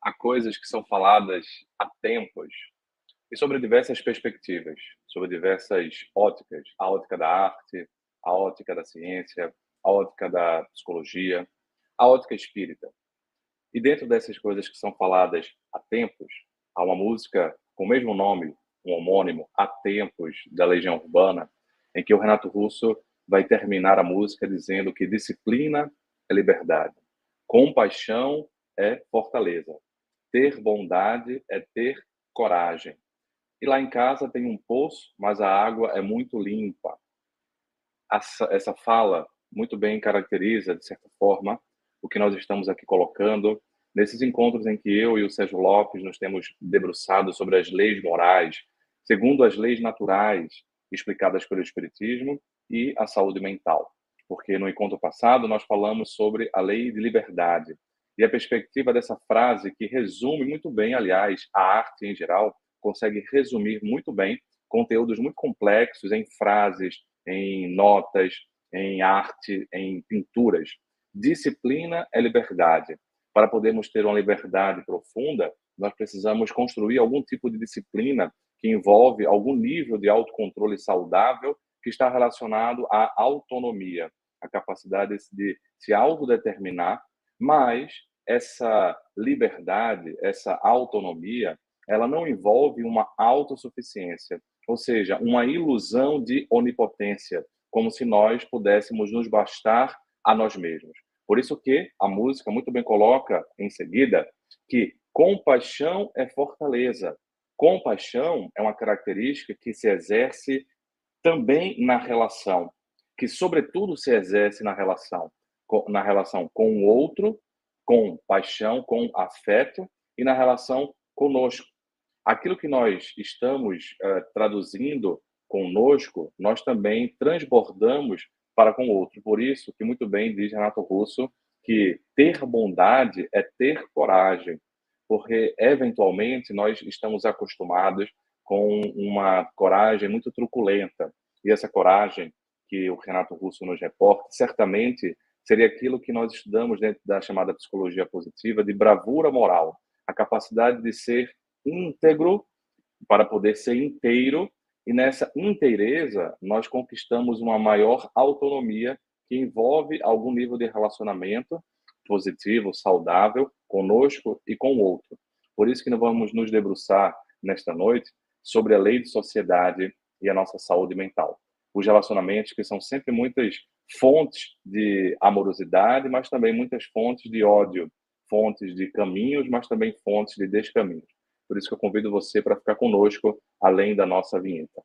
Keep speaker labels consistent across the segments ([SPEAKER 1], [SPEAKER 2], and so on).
[SPEAKER 1] há coisas que são faladas há tempos e sobre diversas perspectivas, sobre diversas óticas, a ótica da arte, a ótica da ciência, a ótica da psicologia, a ótica espírita. E dentro dessas coisas que são faladas há tempos, há uma música com o mesmo nome, um homônimo, Há Tempos, da Legião Urbana, em que o Renato Russo vai terminar a música dizendo que disciplina é liberdade, compaixão é fortaleza, ter bondade é ter coragem. E lá em casa tem um poço, mas a água é muito limpa. Essa fala muito bem caracteriza, de certa forma, o que nós estamos aqui colocando nesses encontros em que eu e o Sérgio Lopes nos temos debruçado sobre as leis morais, segundo as leis naturais explicadas pelo Espiritismo e a saúde mental. Porque no encontro passado nós falamos sobre a lei de liberdade. E a perspectiva dessa frase, que resume muito bem, aliás, a arte em geral, consegue resumir muito bem conteúdos muito complexos em frases, em notas, em arte, em pinturas. Disciplina é liberdade. Para podermos ter uma liberdade profunda, nós precisamos construir algum tipo de disciplina que envolve algum nível de autocontrole saudável que está relacionado à autonomia, a capacidade de se autodeterminar, mas essa liberdade, essa autonomia, ela não envolve uma autossuficiência, ou seja, uma ilusão de onipotência, como se nós pudéssemos nos bastar a nós mesmos. Por isso que a música muito bem coloca em seguida que compaixão é fortaleza. Compaixão é uma característica que se exerce também na relação, que sobretudo se exerce na relação com o outro, com paixão, com afeto e na relação conosco. Aquilo que nós estamos traduzindo conosco, nós também transbordamos para com o outro. Por isso que muito bem diz Renato Russo que ter bondade é ter coragem, porque eventualmente nós estamos acostumados com uma coragem muito truculenta. E essa coragem que o Renato Russo nos reporta, certamente seria aquilo que nós estudamos dentro da chamada psicologia positiva de bravura moral, a capacidade de ser íntegro para poder ser inteiro, e nessa inteireza nós conquistamos uma maior autonomia que envolve algum nível de relacionamento positivo, saudável, conosco e com o outro. Por isso que nós vamos nos debruçar nesta noite sobre a lei de sociedade e a nossa saúde mental. Os relacionamentos que são sempre muitas fontes de amorosidade, mas também muitas fontes de ódio, fontes de caminhos, mas também fontes de descaminhos. Por isso que eu convido você para ficar conosco, além da nossa vinheta.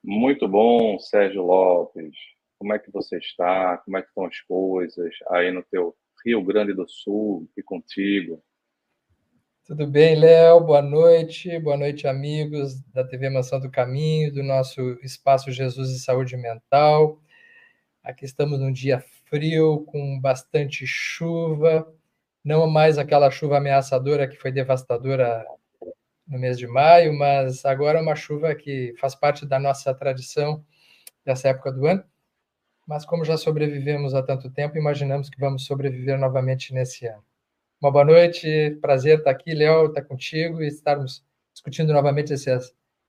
[SPEAKER 1] Muito bom, Sérgio Lopes. Como é que você está? Como é que estão as coisas aí no teu Rio Grande do Sul e contigo?
[SPEAKER 2] Tudo bem, Léo? Boa noite. Boa noite, amigos da TV Mansão do Caminho, do nosso Espaço Jesus e Saúde Mental. Aqui estamos num dia frio, com bastante chuva. Não mais aquela chuva ameaçadora que foi devastadora no mês de maio, mas agora uma chuva que faz parte da nossa tradição dessa época do ano. Mas como já sobrevivemos há tanto tempo, imaginamos que vamos sobreviver novamente nesse ano. Uma boa noite, prazer estar aqui, Léo, estar contigo e estarmos discutindo novamente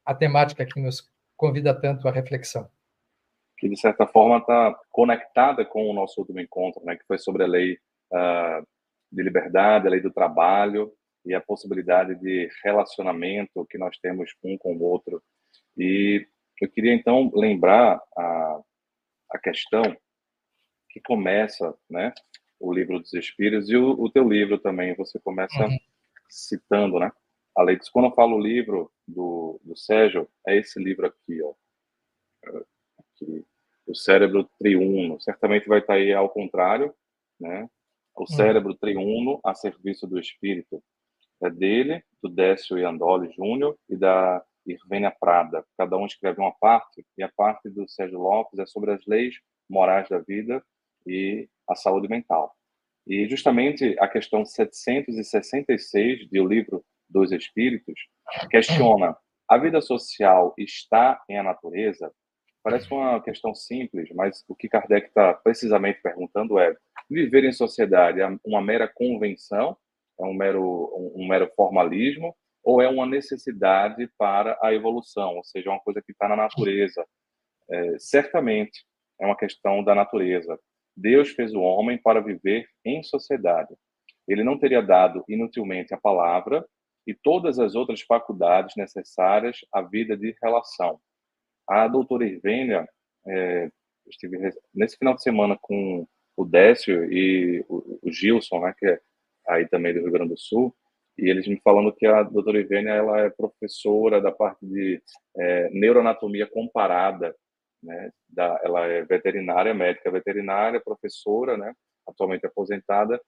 [SPEAKER 2] a temática que nos convida tanto à reflexão.
[SPEAKER 1] Que, de certa forma, está conectada com o nosso último encontro, né, que foi sobre a lei de liberdade, a lei do trabalho e a possibilidade de relacionamento que nós temos um com o outro. E eu queria, então, lembrar a questão que começa, né, o livro dos Espíritos e o teu livro também, você começa citando, né, a lei. Quando eu falo o livro do Sérgio, é esse livro aqui, ó, aqui, o cérebro triuno, certamente vai estar aí ao contrário, né, o cérebro triuno a serviço do espírito. É dele, do Décio Iandoli Júnior e da Irvênia Prada. Cada um escreve uma parte, e a parte do Sérgio Lopes é sobre as leis morais da vida e a saúde mental. E justamente a questão 766 do Livro dos Espíritos questiona: a vida social está em a natureza? Parece uma questão simples, mas o que Kardec está precisamente perguntando é: viver em sociedade é uma mera convenção, é um mero formalismo, ou é uma necessidade para a evolução, ou seja, uma coisa que está na natureza? Certamente é uma questão da natureza. Deus fez o homem para viver em sociedade. Ele não teria dado inutilmente a palavra e todas as outras faculdades necessárias à vida de relação. A doutora Irvênia, estive nesse final de semana com o Décio e o Gilson, né, que é aí também do Rio Grande do Sul, e eles me falando que a doutora Irvênia ela é professora da parte de neuroanatomia comparada, né, ela é veterinária, médica veterinária, professora, né, atualmente aposentada,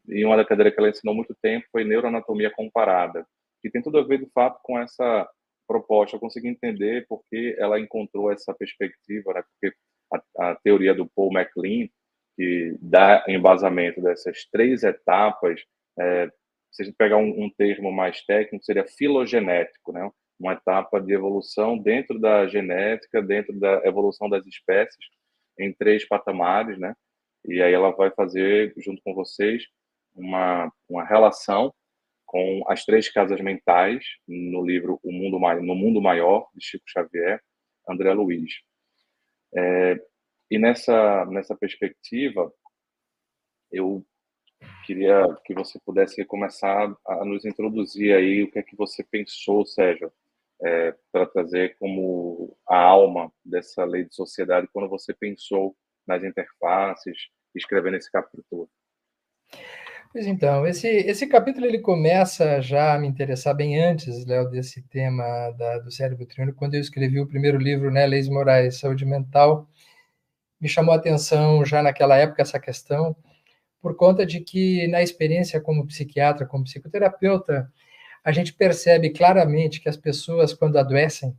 [SPEAKER 1] e uma da cadeira que ela ensinou muito tempo foi neuroanatomia comparada, que tem tudo a ver, de fato, com essa proposta. Eu consegui entender porque ela encontrou essa perspectiva, né, porque a teoria do Paul MacLean, que dá embasamento dessas três etapas, se a gente pegar um termo mais técnico, seria filogenético, né? Uma etapa de evolução dentro da genética, dentro da evolução das espécies, em três patamares, né? E aí ela vai fazer, junto com vocês, uma relação com as três casas mentais, no livro No Mundo Maior, de Chico Xavier, André Luiz. E nessa perspectiva, eu queria que você pudesse começar a nos introduzir aí o que é que você pensou, Sérgio, para trazer como a alma dessa lei de sociedade quando você pensou nas interfaces, escrevendo esse capítulo.
[SPEAKER 2] Pois então, esse capítulo ele começa já a me interessar bem antes, Léo, desse tema do cérebro triônico, quando eu escrevi o primeiro livro, né, Leis Morais, Saúde Mental. Me chamou a atenção já naquela época essa questão, por conta de que na experiência como psiquiatra, como psicoterapeuta, a gente percebe claramente que as pessoas, quando adoecem,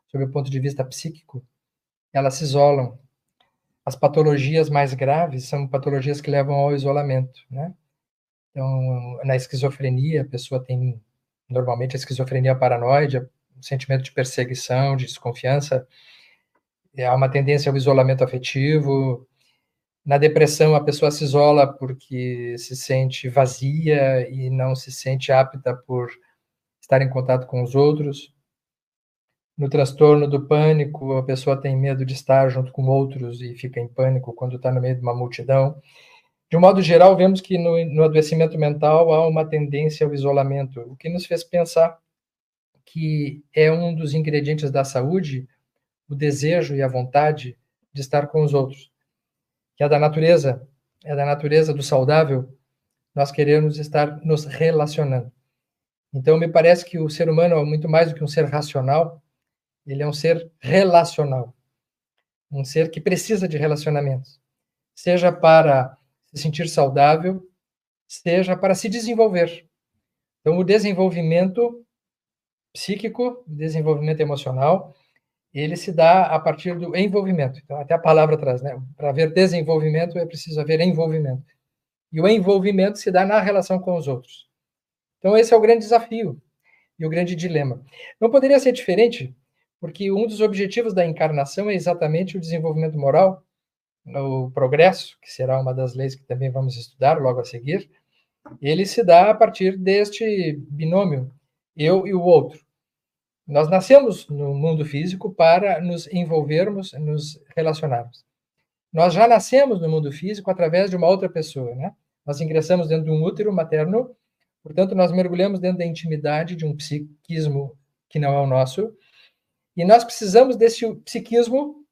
[SPEAKER 2] sob o ponto de vista psíquico, elas se isolam. As patologias mais graves são patologias que levam ao isolamento, né? Então, na esquizofrenia, a pessoa tem, normalmente, a esquizofrenia paranoide, um sentimento de perseguição, de desconfiança, há uma tendência ao isolamento afetivo. Na depressão, a pessoa se isola porque se sente vazia e não se sente apta por estar em contato com os outros. No transtorno do pânico, a pessoa tem medo de estar junto com outros e fica em pânico quando está no meio de uma multidão. De um modo geral, vemos que no adoecimento mental há uma tendência ao isolamento, o que nos fez pensar que é um dos ingredientes da saúde o desejo e a vontade de estar com os outros, que é da natureza do saudável, nós queremos estar nos relacionando. Então, me parece que o ser humano é muito mais do que um ser racional, ele é um ser relacional, um ser que precisa de relacionamentos, seja para se sentir saudável, seja para se desenvolver. Então, o desenvolvimento psíquico, o desenvolvimento emocional, ele se dá a partir do envolvimento. Então, até a palavra traz, né? Para haver desenvolvimento, é preciso haver envolvimento. E o envolvimento se dá na relação com os outros. Então, esse é o grande desafio e o grande dilema. Não poderia ser diferente, porque um dos objetivos da encarnação é exatamente o desenvolvimento moral, o progresso, que será uma das leis que também vamos estudar logo a seguir. Ele se dá a partir deste binômio, eu e o outro. Nós nascemos no mundo físico para nos envolvermos, nos relacionarmos. Nós já nascemos no mundo físico através de uma outra pessoa, né? Nós ingressamos dentro de um útero materno, portanto, nós mergulhamos dentro da intimidade de um psiquismo que não é o nosso, e nós precisamos desse psiquismo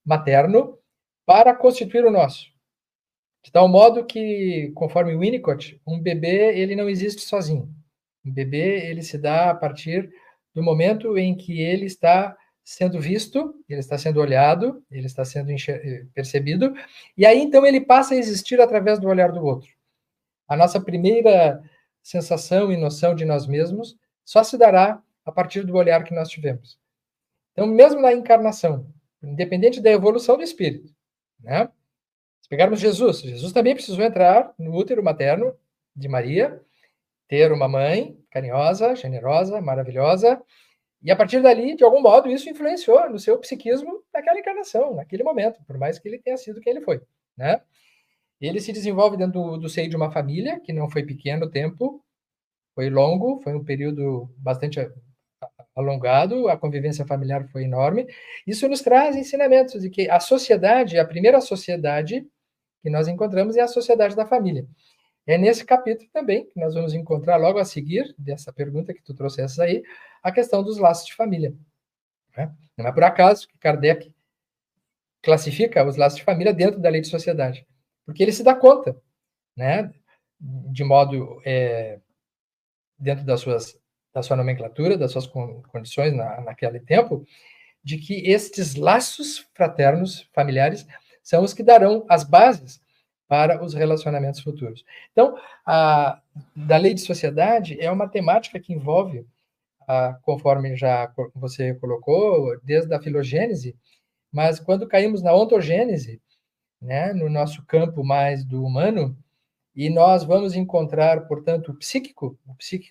[SPEAKER 2] materno para constituir o nosso. De tal modo que, conforme Winnicott, um bebê ele não existe sozinho. Um bebê ele se dá a partir do momento em que ele está sendo visto, ele está sendo olhado, ele está sendo percebido, e aí então ele passa a existir através do olhar do outro. A nossa primeira sensação e noção de nós mesmos só se dará a partir do olhar que nós tivemos. Então, mesmo na encarnação, independente da evolução do espírito, né? pegarmos Jesus, Jesus também precisou entrar no útero materno de Maria, ter uma mãe carinhosa, generosa, maravilhosa, e a partir dali, de algum modo, isso influenciou no seu psiquismo naquela encarnação, naquele momento, por mais que ele tenha sido quem ele foi, né? Ele se desenvolve dentro do seio de uma família, que não foi pequeno o tempo, foi longo, foi um período bastante alongado, a convivência familiar foi enorme. Isso nos traz ensinamentos de que a sociedade, a primeira sociedade que nós encontramos é a sociedade da família. É nesse capítulo também que nós vamos encontrar logo a seguir dessa pergunta que tu trouxeste aí, a questão dos laços de família. Né? Não é por acaso que Kardec classifica os laços de família dentro da lei de sociedade, porque ele se dá conta, né, de modo dentro da sua nomenclatura, das suas condições naquele tempo, de que estes laços fraternos, familiares, são os que darão as bases para os relacionamentos futuros. Então, da lei de sociedade é uma temática que envolve, conforme já você colocou, desde a filogênese, mas quando caímos na ontogênese, né, no nosso campo mais do humano, e nós vamos encontrar, portanto, o psíquico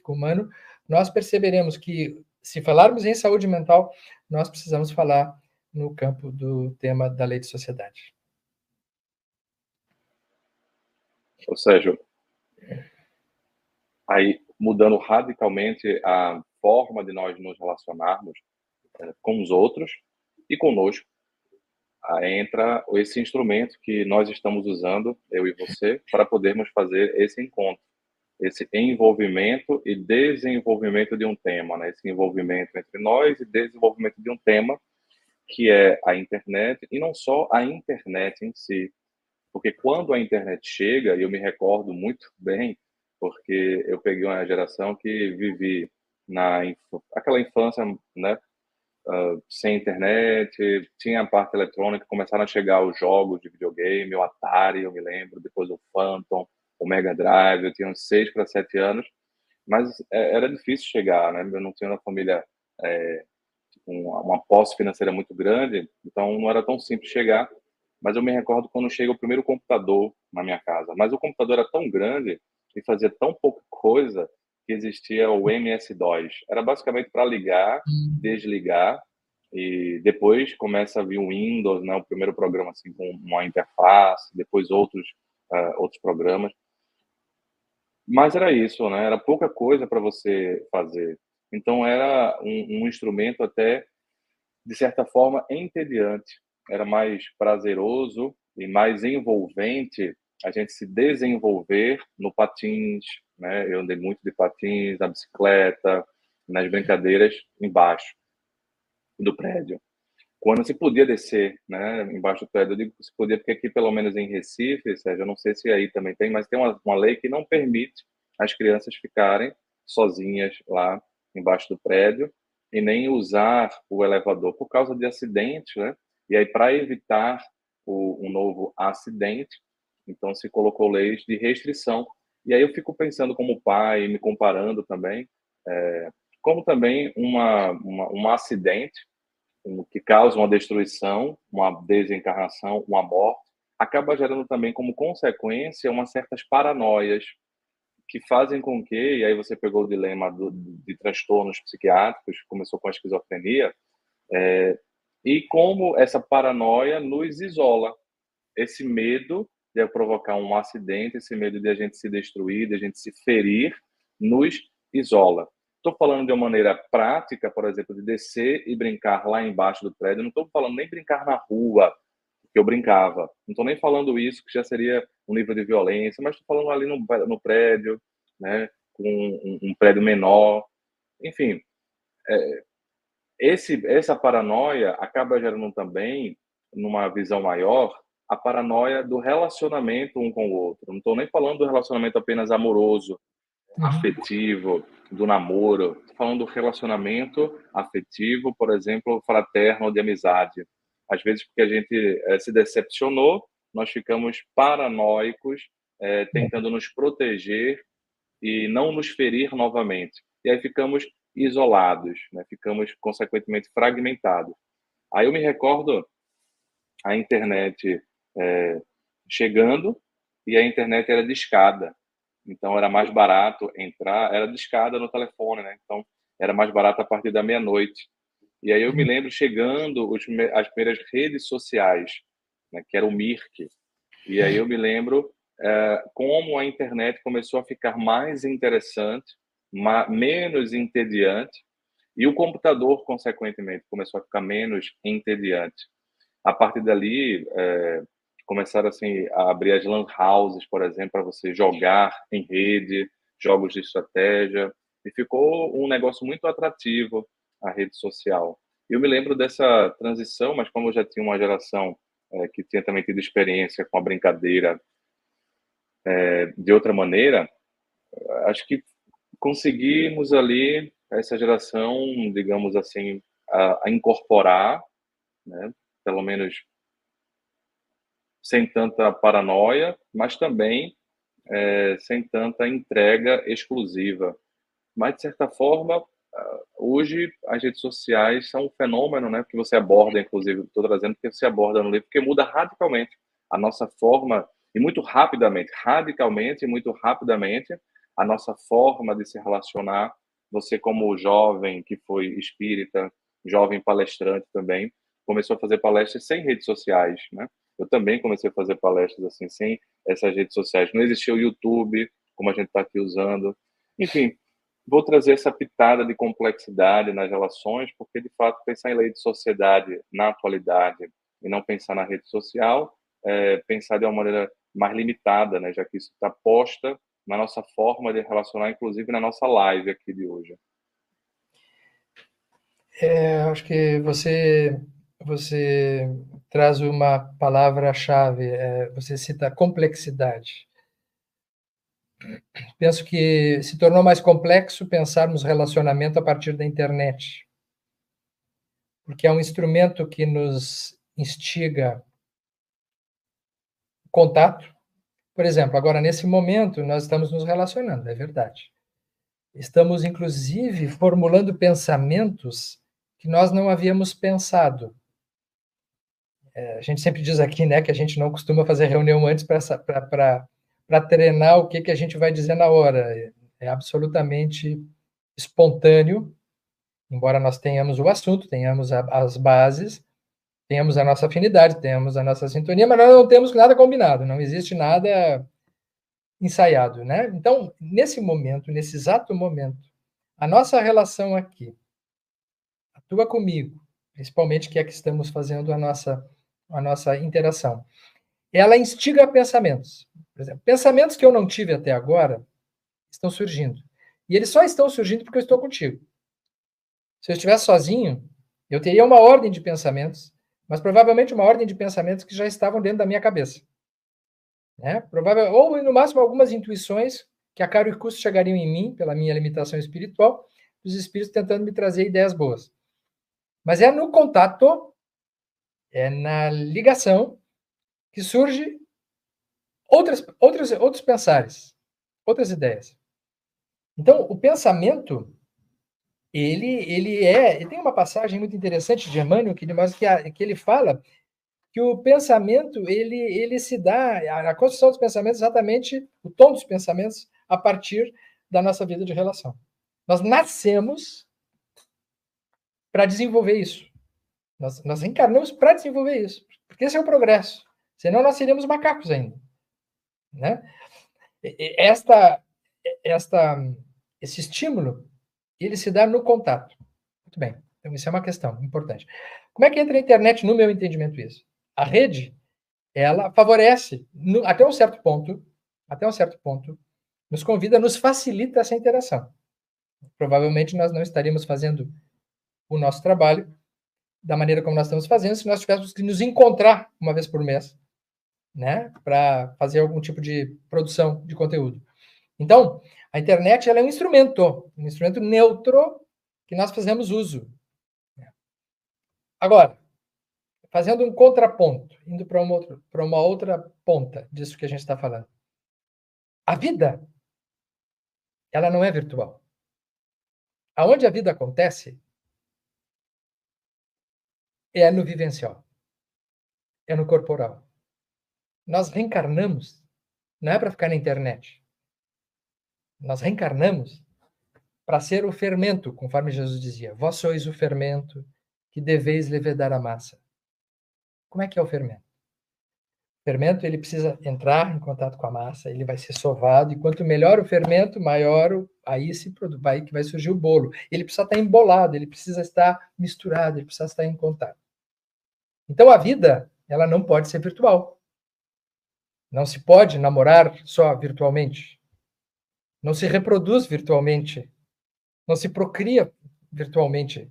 [SPEAKER 2] humano, nós perceberemos que, se falarmos em saúde mental, nós precisamos falar no campo do tema da lei de sociedade.
[SPEAKER 1] Ou seja, aí mudando radicalmente a forma de nós nos relacionarmos com os outros e conosco, entra esse instrumento que nós estamos usando, eu e você, para podermos fazer esse encontro, esse envolvimento e desenvolvimento de um tema, né? Esse envolvimento entre nós e desenvolvimento de um tema que é a internet, e não só a internet em si, porque quando a internet chega, e eu me recordo muito bem, porque eu peguei uma geração que vivi aquela infância, né, sem internet, tinha a parte eletrônica, começaram a chegar os jogos de videogame, o Atari, eu me lembro, depois o Phantom, o Mega Drive, eu tinha uns 6 para 7 anos, mas era difícil chegar, né? Eu não tinha uma família, uma posse financeira muito grande, então não era tão simples chegar, mas eu me recordo quando chega o primeiro computador na minha casa, mas o computador era tão grande e fazia tão pouca coisa que existia o MS-DOS. Era basicamente para ligar, desligar, e depois começa a vir o Windows, né, o primeiro programa assim com uma interface, depois outros programas. Mas era isso, né? Era pouca coisa para você fazer. Então era um instrumento até de certa forma entediante. Era mais prazeroso e mais envolvente a gente se desenvolver no patins, né? Eu andei muito de patins, na bicicleta, nas brincadeiras embaixo do prédio. Quando se podia descer, né, embaixo do prédio, eu digo que se podia porque aqui, pelo menos em Recife, Sérgio, eu não sei se aí também tem, mas tem uma lei que não permite as crianças ficarem sozinhas lá embaixo do prédio e nem usar o elevador por causa de acidentes, né? E aí, para evitar um novo acidente, então se colocou leis de restrição. E aí eu fico pensando como pai, me comparando também, como também um acidente que causa uma destruição, uma desencarnação, uma morte, acaba gerando também como consequência umas certas paranoias que fazem com que, e aí você pegou o dilema de transtornos psiquiátricos, começou com a esquizofrenia, e como essa paranoia nos isola, esse medo de provocar um acidente, esse medo de a gente se destruir, de a gente se ferir, nos isola. Estou falando de uma maneira prática, por exemplo, de descer e brincar lá embaixo do prédio. Não estou falando nem brincar na rua, que eu brincava. Não estou nem falando isso, que já seria um nível de violência, mas estou falando ali no prédio, né, com um prédio menor. Enfim, essa paranoia acaba gerando também, numa visão maior, a paranoia do relacionamento um com o outro. Não estou nem falando do relacionamento apenas amoroso, afetivo, do namoro. Estou falando do relacionamento afetivo, por exemplo, fraterno, de amizade. Às vezes, porque a gente se decepcionou, nós ficamos paranoicos, tentando nos proteger e não nos ferir novamente. E aí ficamos isolados, né? Ficamos, consequentemente, fragmentados. Aí eu me recordo a internet chegando e a internet era discada. Então era mais barato entrar, era discada no telefone, né? Então era mais barato a partir da meia-noite. E aí eu me lembro chegando as primeiras redes sociais, né, que era o Mirk. E aí eu me lembro como a internet começou a ficar mais interessante, menos entediante, e o computador, consequentemente, começou a ficar menos entediante. A partir dali, começaram assim, a abrir as lan houses, por exemplo, para você jogar em rede, jogos de estratégia, e ficou um negócio muito atrativo a rede social. Eu me lembro dessa transição, mas como eu já tinha uma geração que tinha também tido experiência com a brincadeira de outra maneira, acho que conseguimos ali, essa geração, digamos assim, a incorporar, né, pelo menos sem tanta paranoia, mas também sem tanta entrega exclusiva. Mas, de certa forma, hoje as redes sociais são um fenômeno, né, que você aborda, inclusive, estou trazendo porque você aborda no livro, porque muda radicalmente a nossa forma, e muito rapidamente, radicalmente e muito rapidamente, a nossa forma de se relacionar. Você, como jovem que foi espírita, jovem palestrante também, começou a fazer palestras sem redes sociais, né? Eu também comecei a fazer palestras assim, sem essas redes sociais. Não existia o YouTube, como a gente está aqui usando. Enfim, vou trazer essa pitada de complexidade nas relações, porque, de fato, pensar em lei de sociedade na atualidade e não pensar na rede social, pensar de uma maneira mais limitada, né, já que isso está posta na nossa forma de relacionar, inclusive na nossa live aqui de hoje.
[SPEAKER 2] Acho que você traz uma palavra-chave, você cita complexidade. Penso que se tornou mais complexo pensarmos relacionamento a partir da internet, porque é um instrumento que nos instiga contato. Por exemplo, agora nesse momento nós estamos nos relacionando, é verdade. Estamos, inclusive, formulando pensamentos que nós não havíamos pensado. A gente sempre diz aqui, né, que a gente não costuma fazer reunião antes para treinar o que a gente vai dizer na hora. É absolutamente espontâneo, embora nós tenhamos o assunto, tenhamos as bases, tenhamos a nossa afinidade, tenhamos a nossa sintonia, mas nós não temos nada combinado, não existe nada ensaiado, né? Então, nesse momento, nesse exato momento, a nossa relação aqui, a tua comigo, principalmente que é que estamos fazendo a nossa interação, ela instiga pensamentos. Por exemplo, pensamentos que eu não tive até agora estão surgindo. E eles só estão surgindo porque eu estou contigo. Se eu estivesse sozinho, eu teria uma ordem de pensamentos, mas provavelmente uma ordem de pensamentos que já estavam dentro da minha cabeça. Né? Ou, no máximo, algumas intuições que a caro custo chegariam em mim, pela minha limitação espiritual, dos espíritos tentando me trazer ideias boas. Mas é no contato, é na ligação, que surge outros pensares, outras ideias. Então, o pensamento, ele tem uma passagem muito interessante de Emmanuel que ele fala que o pensamento, ele se dá, a construção dos pensamentos, exatamente o tom dos pensamentos, a partir da nossa vida de relação. Nós nascemos para desenvolver isso. Nós encarnamos para desenvolver isso, porque esse é o progresso. Senão nós seríamos macacos ainda. Né? Esse estímulo, ele se dá no contato. Muito bem. Então, isso é uma questão importante. Como é que entra a internet no meu entendimento isso? A rede, ela favorece, até um certo ponto, nos convida, nos facilita essa interação. Provavelmente nós não estaríamos fazendo o nosso trabalho da maneira como nós estamos fazendo se nós tivéssemos que nos encontrar uma vez por mês, né, para fazer algum tipo de produção de conteúdo. Então, a internet ela é um instrumento neutro que nós fazemos uso. Agora, fazendo um contraponto, indo para uma outra ponta disso que a gente está falando. A vida, ela não é virtual. Aonde a vida acontece é no vivencial, é no corporal. nós reencarnamos, não é para ficar na internet. Nós reencarnamos para ser o fermento, conforme Jesus dizia. Vós sois o fermento que deveis levedar a massa. Como é que é o fermento? O fermento, ele precisa entrar em contato com a massa, ele vai ser sovado, e quanto melhor o fermento, maior aí se produz, aí que vai surgir o bolo. Ele precisa estar embolado, ele precisa estar misturado, ele precisa estar em contato. Então a vida, ela não pode ser virtual. Não se pode namorar só virtualmente. Não se reproduz virtualmente. Não se procria virtualmente.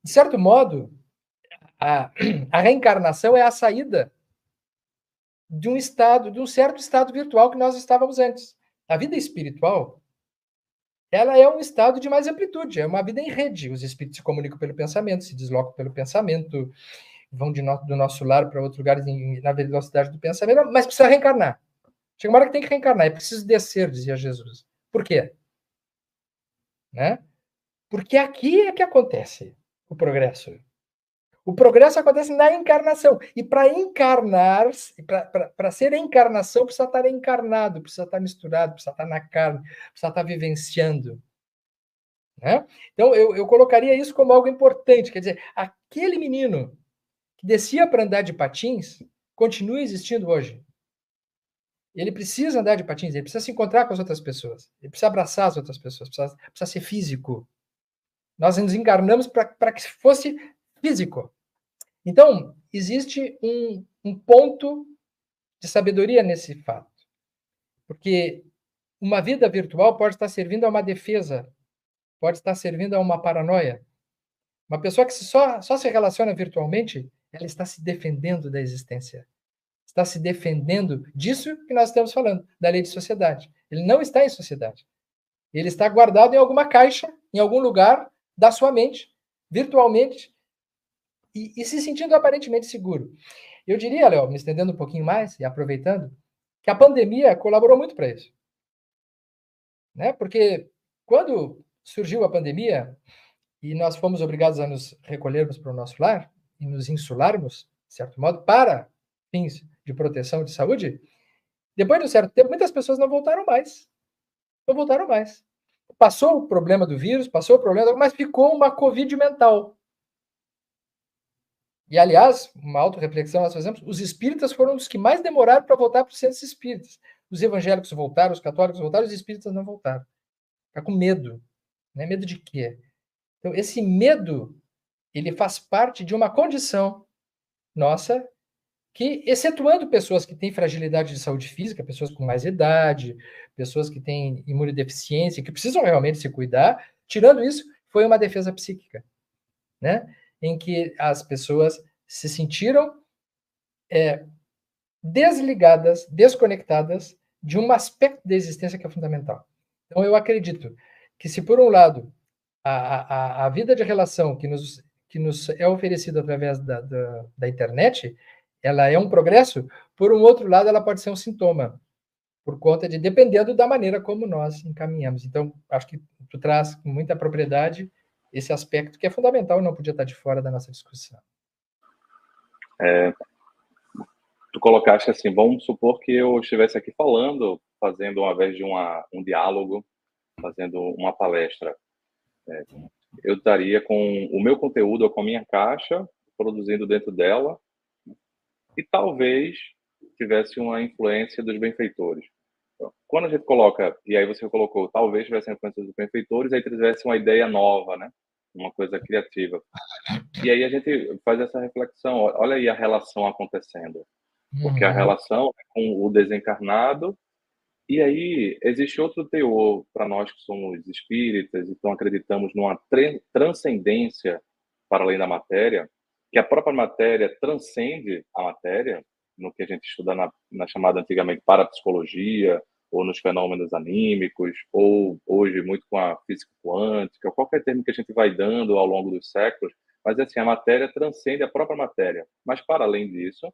[SPEAKER 2] De certo modo, a reencarnação é a saída de um certo estado virtual que nós estávamos antes. A vida espiritual, ela é um estado de mais amplitude, é uma vida em rede. Os espíritos se comunicam pelo pensamento, se deslocam pelo pensamento, vão do nosso lar para outro lugar na velocidade do pensamento, mas precisa reencarnar. Chega uma hora que tem que reencarnar, é preciso descer, dizia Jesus. Por quê? Né? Porque aqui é que acontece o progresso. O progresso acontece na encarnação. E para encarnar, para ser encarnação, precisa estar encarnado, precisa estar misturado, precisa estar na carne, precisa estar vivenciando. Né? Então, eu colocaria isso como algo importante. Quer dizer, aquele menino que descia para andar de patins continua existindo hoje. Ele precisa andar de patins, ele precisa se encontrar com as outras pessoas, ele precisa abraçar as outras pessoas, precisa ser físico. Nós nos encarnamos para que fosse físico. Então, existe um ponto de sabedoria nesse fato. Porque uma vida virtual pode estar servindo a uma defesa, pode estar servindo a uma paranoia. Uma pessoa que só se relaciona virtualmente, ela está se defendendo da existência. Está se defendendo disso que nós estamos falando, da lei de sociedade. Ele não está em sociedade. Ele está guardado em alguma caixa, em algum lugar da sua mente, virtualmente, e se sentindo aparentemente seguro. Eu diria, Léo, me estendendo um pouquinho mais e aproveitando, que a pandemia colaborou muito para isso. Né? Porque quando surgiu a pandemia e nós fomos obrigados a nos recolhermos para o nosso lar e nos insularmos, de certo modo, para fins de proteção de saúde, depois de um certo tempo, muitas pessoas não voltaram mais. Não voltaram mais. Passou o problema do vírus, passou o problema, mas ficou uma Covid mental. E, aliás, uma autorreflexão nós fazemos, os espíritas foram os que mais demoraram para voltar para os centros espíritas. Os evangélicos voltaram, os católicos voltaram, os espíritas não voltaram. Está com medo. Né? Medo de quê? Então, esse medo, ele faz parte de uma condição nossa que, excetuando pessoas que têm fragilidade de saúde física, pessoas com mais idade, pessoas que têm imunodeficiência, que precisam realmente se cuidar, tirando isso, foi uma defesa psíquica, né? Em que as pessoas se sentiram desligadas, desconectadas de um aspecto da existência que é fundamental. Então, eu acredito que se, por um lado, a vida de relação que nos é oferecida através da internet, ela é um progresso, por um outro lado, ela pode ser um sintoma, por conta de, dependendo da maneira como nós encaminhamos. Então, acho que tu traz com muita propriedade esse aspecto que é fundamental e não podia estar de fora da nossa discussão.
[SPEAKER 1] Tu colocaste assim, vamos supor que eu estivesse aqui falando, fazendo, ao invés de um diálogo, fazendo uma palestra. Eu estaria com o meu conteúdo ou com a minha caixa, produzindo dentro dela, e talvez tivesse uma influência dos benfeitores. Então, quando a gente coloca, e aí você colocou, talvez tivesse a influência dos benfeitores, aí tivesse uma ideia nova, né? Uma coisa criativa. E aí a gente faz essa reflexão, olha aí a relação acontecendo. Porque a relação é com o desencarnado, e aí existe outro teor para nós que somos espíritas, então acreditamos numa transcendência para além da matéria, que a própria matéria transcende a matéria, no que a gente estuda na chamada antigamente parapsicologia, ou nos fenômenos anímicos, ou hoje muito com a física quântica, qualquer termo que a gente vai dando ao longo dos séculos, mas assim, a matéria transcende a própria matéria. Mas para além disso,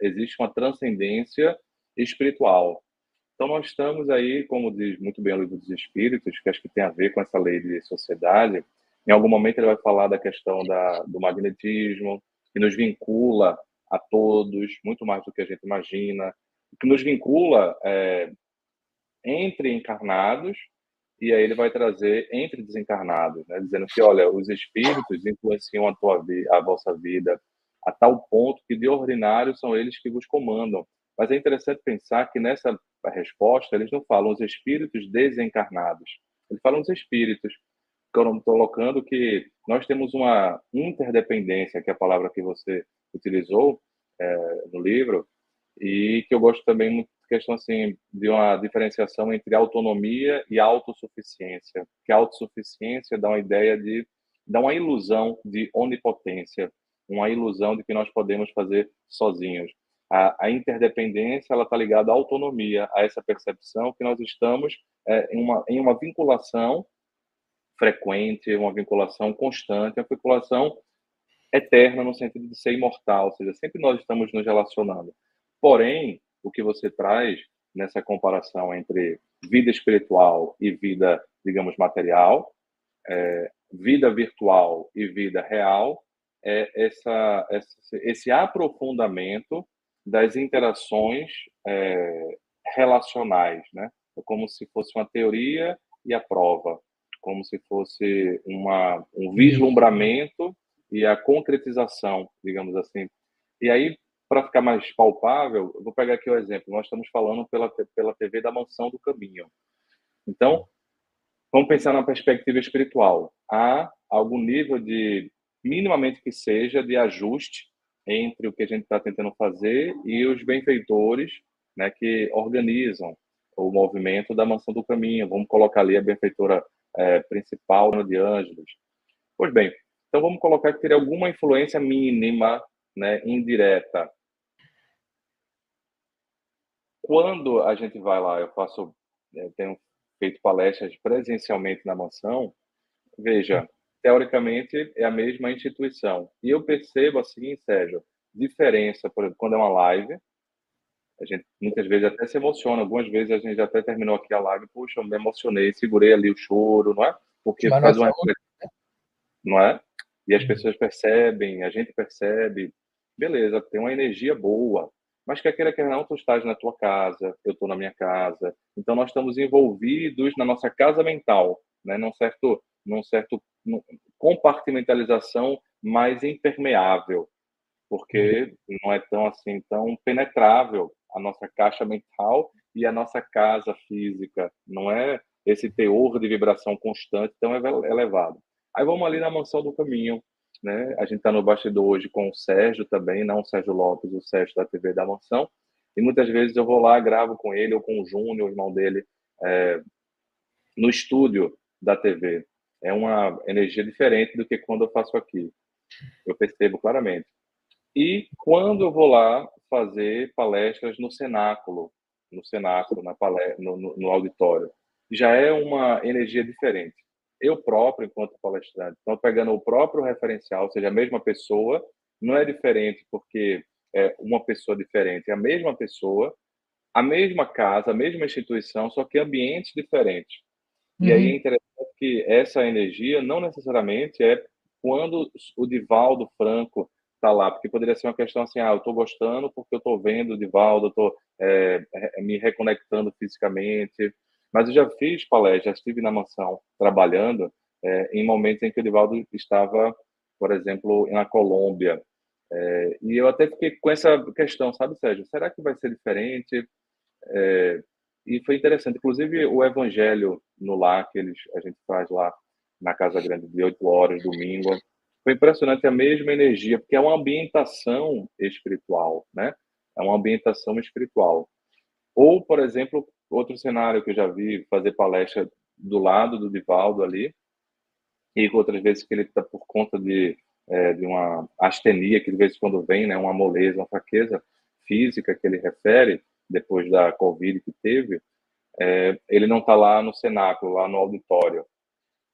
[SPEAKER 1] existe uma transcendência espiritual. Então, nós estamos aí, como diz muito bem o Livro dos Espíritos, que acho que tem a ver com essa lei de sociedade. Em algum momento ele vai falar da questão do magnetismo, que nos vincula a todos, muito mais do que a gente imagina, que nos vincula entre encarnados, e aí ele vai trazer entre desencarnados, né? Dizendo que, olha, os espíritos influenciam a vossa vida a tal ponto que, de ordinário, são eles que vos comandam. Mas é interessante pensar que nessa resposta eles não falam os espíritos desencarnados, eles falam os espíritos, colocando que nós temos uma interdependência, que é a palavra que você utilizou no livro, e que eu gosto também muito da questão assim de uma diferenciação entre autonomia e autossuficiência, que a autossuficiência dá uma ideia dá uma ilusão de onipotência, uma ilusão de que nós podemos fazer sozinhos. A interdependência ela está ligada à autonomia, a essa percepção que nós estamos em uma vinculação frequente, uma vinculação constante, uma vinculação eterna no sentido de ser imortal, ou seja, sempre nós estamos nos relacionando. Porém, o que você traz nessa comparação entre vida espiritual e vida, digamos, material, vida virtual e vida real, é esse aprofundamento das interações relacionais, né? É como se fosse uma teoria e a prova, como se fosse um vislumbramento e a concretização, digamos assim. E aí, para ficar mais palpável, eu vou pegar aqui o exemplo. Nós estamos falando pela TV da Mansão do Caminho. Então, vamos pensar na perspectiva espiritual. Há algum nível de, minimamente que seja, de ajuste entre o que a gente está tentando fazer e os benfeitores, né, que organizam o movimento da Mansão do Caminho. Vamos colocar ali a benfeitora principal de Ângelos. Pois bem, então vamos colocar que teria alguma influência mínima, né, indireta. Quando a gente vai lá, tenho feito palestras presencialmente na mansão, veja, teoricamente é a mesma instituição. E eu percebo assim, Sérgio, diferença, por exemplo, quando é uma live, a gente muitas vezes até se emociona, algumas vezes a gente até terminou aqui a live, puxa, eu me emocionei, segurei ali o choro, não é? Porque
[SPEAKER 2] Mas
[SPEAKER 1] faz
[SPEAKER 2] nós
[SPEAKER 1] uma
[SPEAKER 2] somos...
[SPEAKER 1] não é? E as pessoas percebem, a gente percebe, beleza, tem uma energia boa, mas quer queira, quer não, tu estás na tua casa, eu estou na minha casa, então nós estamos envolvidos na nossa casa mental, né? Num certo compartimentalização mais impermeável, porque não é tão assim, tão penetrável a nossa caixa mental e a nossa casa física, não é esse teor de vibração constante tão elevado. Aí vamos ali na Mansão do Caminho, né? A gente está no bastidor hoje com o Sérgio também, não o Sérgio Lopes, o Sérgio da TV da Mansão, e muitas vezes eu vou lá, gravo com ele ou com o Júnior, o irmão dele, no estúdio da TV. É uma energia diferente do que quando eu faço aqui. Eu percebo claramente. E quando eu vou lá fazer palestras no cenáculo, no auditório, já é uma energia diferente. Eu próprio, enquanto palestrante, estou pegando o próprio referencial, ou seja, a mesma pessoa, não é diferente porque é uma pessoa diferente, é a mesma pessoa, a mesma casa, a mesma instituição, só que ambientes diferentes. E aí é interessante que essa energia não necessariamente é quando o Divaldo Franco está lá, porque poderia ser uma questão assim, eu estou gostando porque eu estou vendo o Divaldo, eu estou me reconectando fisicamente, mas eu já fiz palestra, já estive na mansão trabalhando em momentos em que o Divaldo estava, por exemplo, na Colômbia, e eu até fiquei com essa questão, sabe, Sérgio, será que vai ser diferente? E foi interessante, inclusive o evangelho no lar que a gente faz lá na Casa Grande de 8 horas, domingo, foi impressionante a mesma energia, porque é uma ambientação espiritual, né? É uma ambientação espiritual. Ou, por exemplo, outro cenário que eu já vi fazer palestra do lado do Divaldo ali, e outras vezes que ele está por conta de uma astenia, que de vez em quando vem, né, uma moleza, uma fraqueza física que ele refere, depois da Covid que teve, ele não está lá no cenáculo, lá no auditório.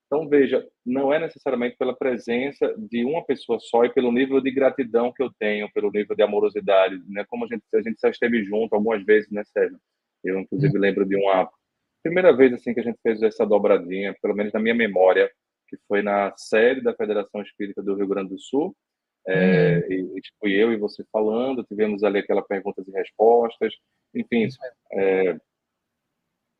[SPEAKER 1] Então, veja, não é necessariamente pela presença de uma pessoa só e pelo nível de gratidão que eu tenho, pelo nível de amorosidade, né? Como a gente já esteve junto algumas vezes, né, Sérgio? Eu, inclusive, lembro de uma primeira vez assim que a gente fez essa dobradinha, pelo menos na minha memória, que foi na sede da Federação Espírita do Rio Grande do Sul, E fui eu e você falando, tivemos ali aquela perguntas e respostas, enfim,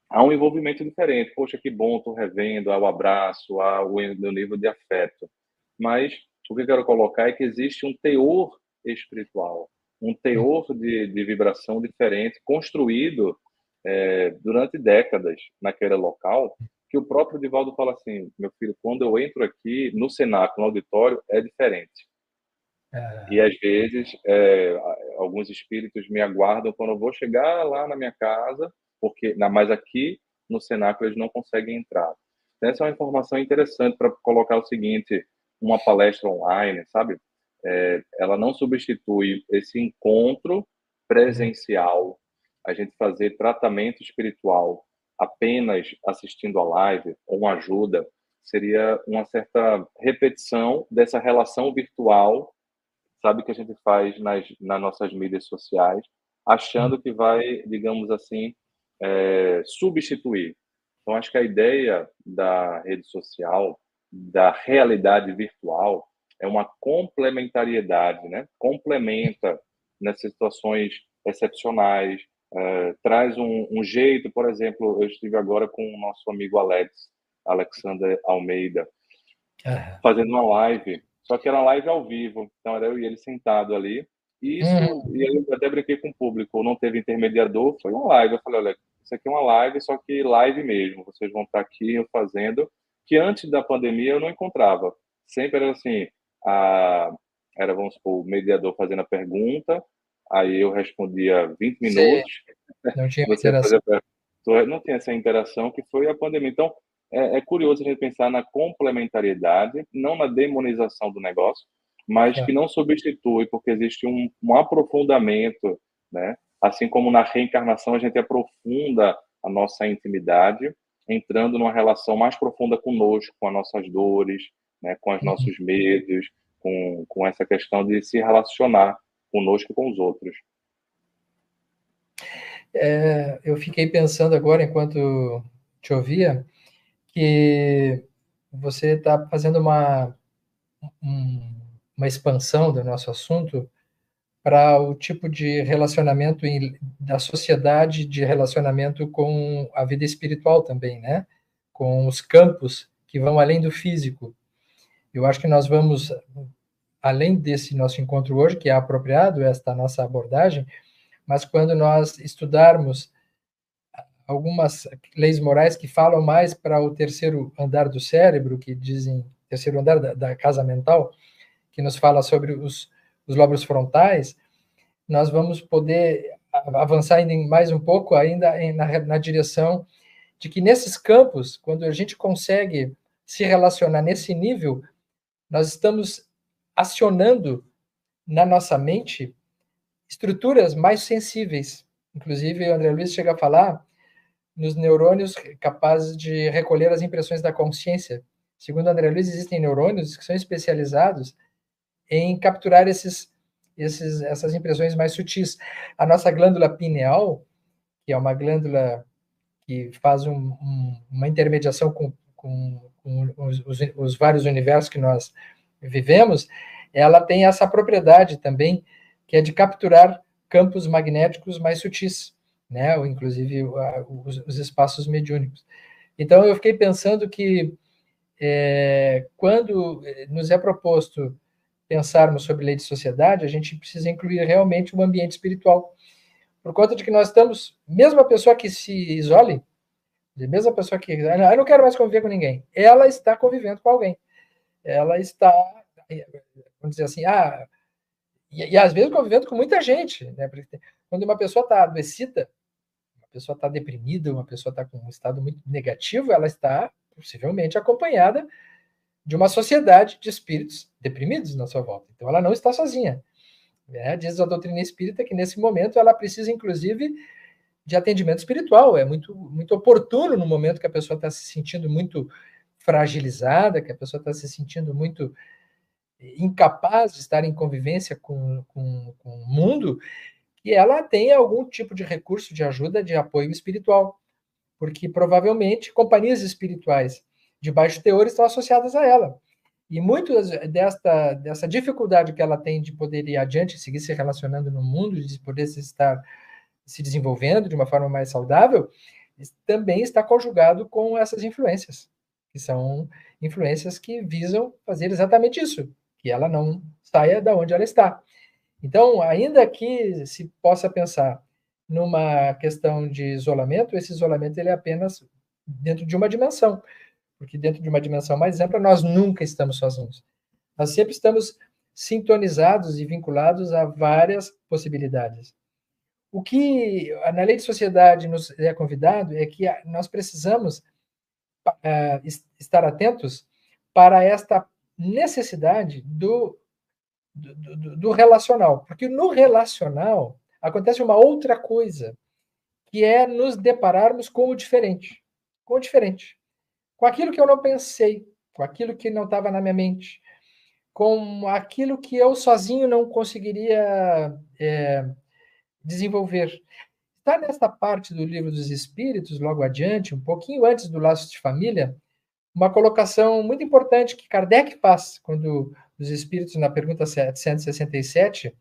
[SPEAKER 1] há um envolvimento diferente. Poxa, que bom, estou revendo, há o abraço, há o meu nível de afeto. Mas o que eu quero colocar é que existe um teor espiritual, um teor de vibração diferente, construído durante décadas naquele local, que o próprio Divaldo fala assim, meu filho, quando eu entro aqui no cenáculo, no auditório, é diferente. E às vezes alguns espíritos me aguardam quando eu vou chegar lá na minha casa, mas aqui no cenáculo eles não conseguem entrar. Então, essa é uma informação interessante para colocar o seguinte: uma palestra online, sabe? Ela não substitui esse encontro presencial, a gente fazer tratamento espiritual apenas assistindo a live ou uma ajuda, seria uma certa repetição dessa relação virtual, sabe, que a gente faz nas nossas mídias sociais, achando que vai, digamos assim, substituir. Então, acho que a ideia da rede social, da realidade virtual, é uma complementariedade, né? Complementa nessas situações excepcionais, traz um jeito, por exemplo, eu estive agora com o nosso amigo Alexander Almeida, fazendo uma live, só que era uma live ao vivo, então era eu e ele sentado ali, e e aí eu até brinquei com o público, não teve intermediador, foi uma live, eu falei, olha, isso aqui é uma live, só que live mesmo, vocês vão estar aqui eu fazendo, que antes da pandemia eu não encontrava, sempre era assim, era, vamos supor, o mediador fazendo a pergunta, aí eu respondia 20
[SPEAKER 2] Sim,
[SPEAKER 1] minutos,
[SPEAKER 2] não tinha
[SPEAKER 1] você
[SPEAKER 2] interação.
[SPEAKER 1] fazia a pergunta, não tinha essa interação que foi a pandemia, então é curioso a gente pensar na complementariedade, não na demonização do negócio, mas que não substitui, porque existe um aprofundamento, né? Assim como na reencarnação a gente aprofunda a nossa intimidade, entrando numa relação mais profunda conosco, com as nossas dores, né? Com os nossos medos, com essa questão de se relacionar conosco e com os outros.
[SPEAKER 2] Eu fiquei pensando agora, enquanto te ouvia, que você está fazendo uma expansão do nosso assunto para o tipo de relacionamento da sociedade, de relacionamento com a vida espiritual também, né? Com os campos que vão além do físico. Eu acho que nós vamos, além desse nosso encontro hoje, que é apropriado esta nossa abordagem, mas quando nós estudarmos algumas leis morais que falam mais para o terceiro andar do cérebro, que dizem, terceiro andar da casa mental, que nos fala sobre os lóbulos frontais, nós vamos poder avançar ainda mais um pouco ainda na direção de que nesses campos, quando a gente consegue se relacionar nesse nível, nós estamos acionando na nossa mente estruturas mais sensíveis. Inclusive, o André Luiz chega a falar nos neurônios capazes de recolher as impressões da consciência. Segundo André Luiz, existem neurônios que são especializados em capturar essas impressões mais sutis. A nossa glândula pineal, que é uma glândula que faz uma intermediação com os vários universos que nós vivemos, ela tem essa propriedade também, que é de capturar campos magnéticos mais sutis, né? Ou inclusive os espaços mediúnicos. Então eu fiquei pensando que quando nos é proposto pensarmos sobre lei de sociedade, a gente precisa incluir realmente o ambiente espiritual, por conta de que nós estamos, mesmo a pessoa que se isole, mesmo a pessoa que eu não quero mais conviver com ninguém, ela está convivendo com alguém, ela está, vamos dizer assim, e às vezes convivendo com muita gente, né? Porque quando uma pessoa está adoecida, uma pessoa está deprimida, uma pessoa está com um estado muito negativo, ela está possivelmente acompanhada de uma sociedade de espíritos deprimidos na sua volta. Então ela não está sozinha. Diz a doutrina espírita que nesse momento ela precisa, inclusive, de atendimento espiritual. É muito, muito oportuno no momento que a pessoa está se sentindo muito fragilizada, que a pessoa está se sentindo muito incapaz de estar em convivência com o mundo, que ela tenha algum tipo de recurso de ajuda, de apoio espiritual. Porque provavelmente companhias espirituais de baixo teor estão associadas a ela. E muito dessa dificuldade que ela tem de poder ir adiante, seguir se relacionando no mundo, de poder estar se desenvolvendo de uma forma mais saudável, também está conjugado com essas influências, que são influências que visam fazer exatamente isso, que ela não saia da onde ela está. Então, ainda que se possa pensar numa questão de isolamento, esse isolamento ele é apenas dentro de uma dimensão, porque dentro de uma dimensão mais ampla nós nunca estamos sozinhos. Nós sempre estamos sintonizados e vinculados a várias possibilidades. O que na lei de sociedade nos é convidado é que nós precisamos estar atentos para esta necessidade do relacional, porque no relacional acontece uma outra coisa, que é nos depararmos com o diferente, com aquilo que eu não pensei, com aquilo que não estava na minha mente, com aquilo que eu sozinho não conseguiria desenvolver. Está nesta parte do Livro dos Espíritos, logo adiante, um pouquinho antes do Laço de Família, uma colocação muito importante que Kardec faz quando os Espíritos, na pergunta 767,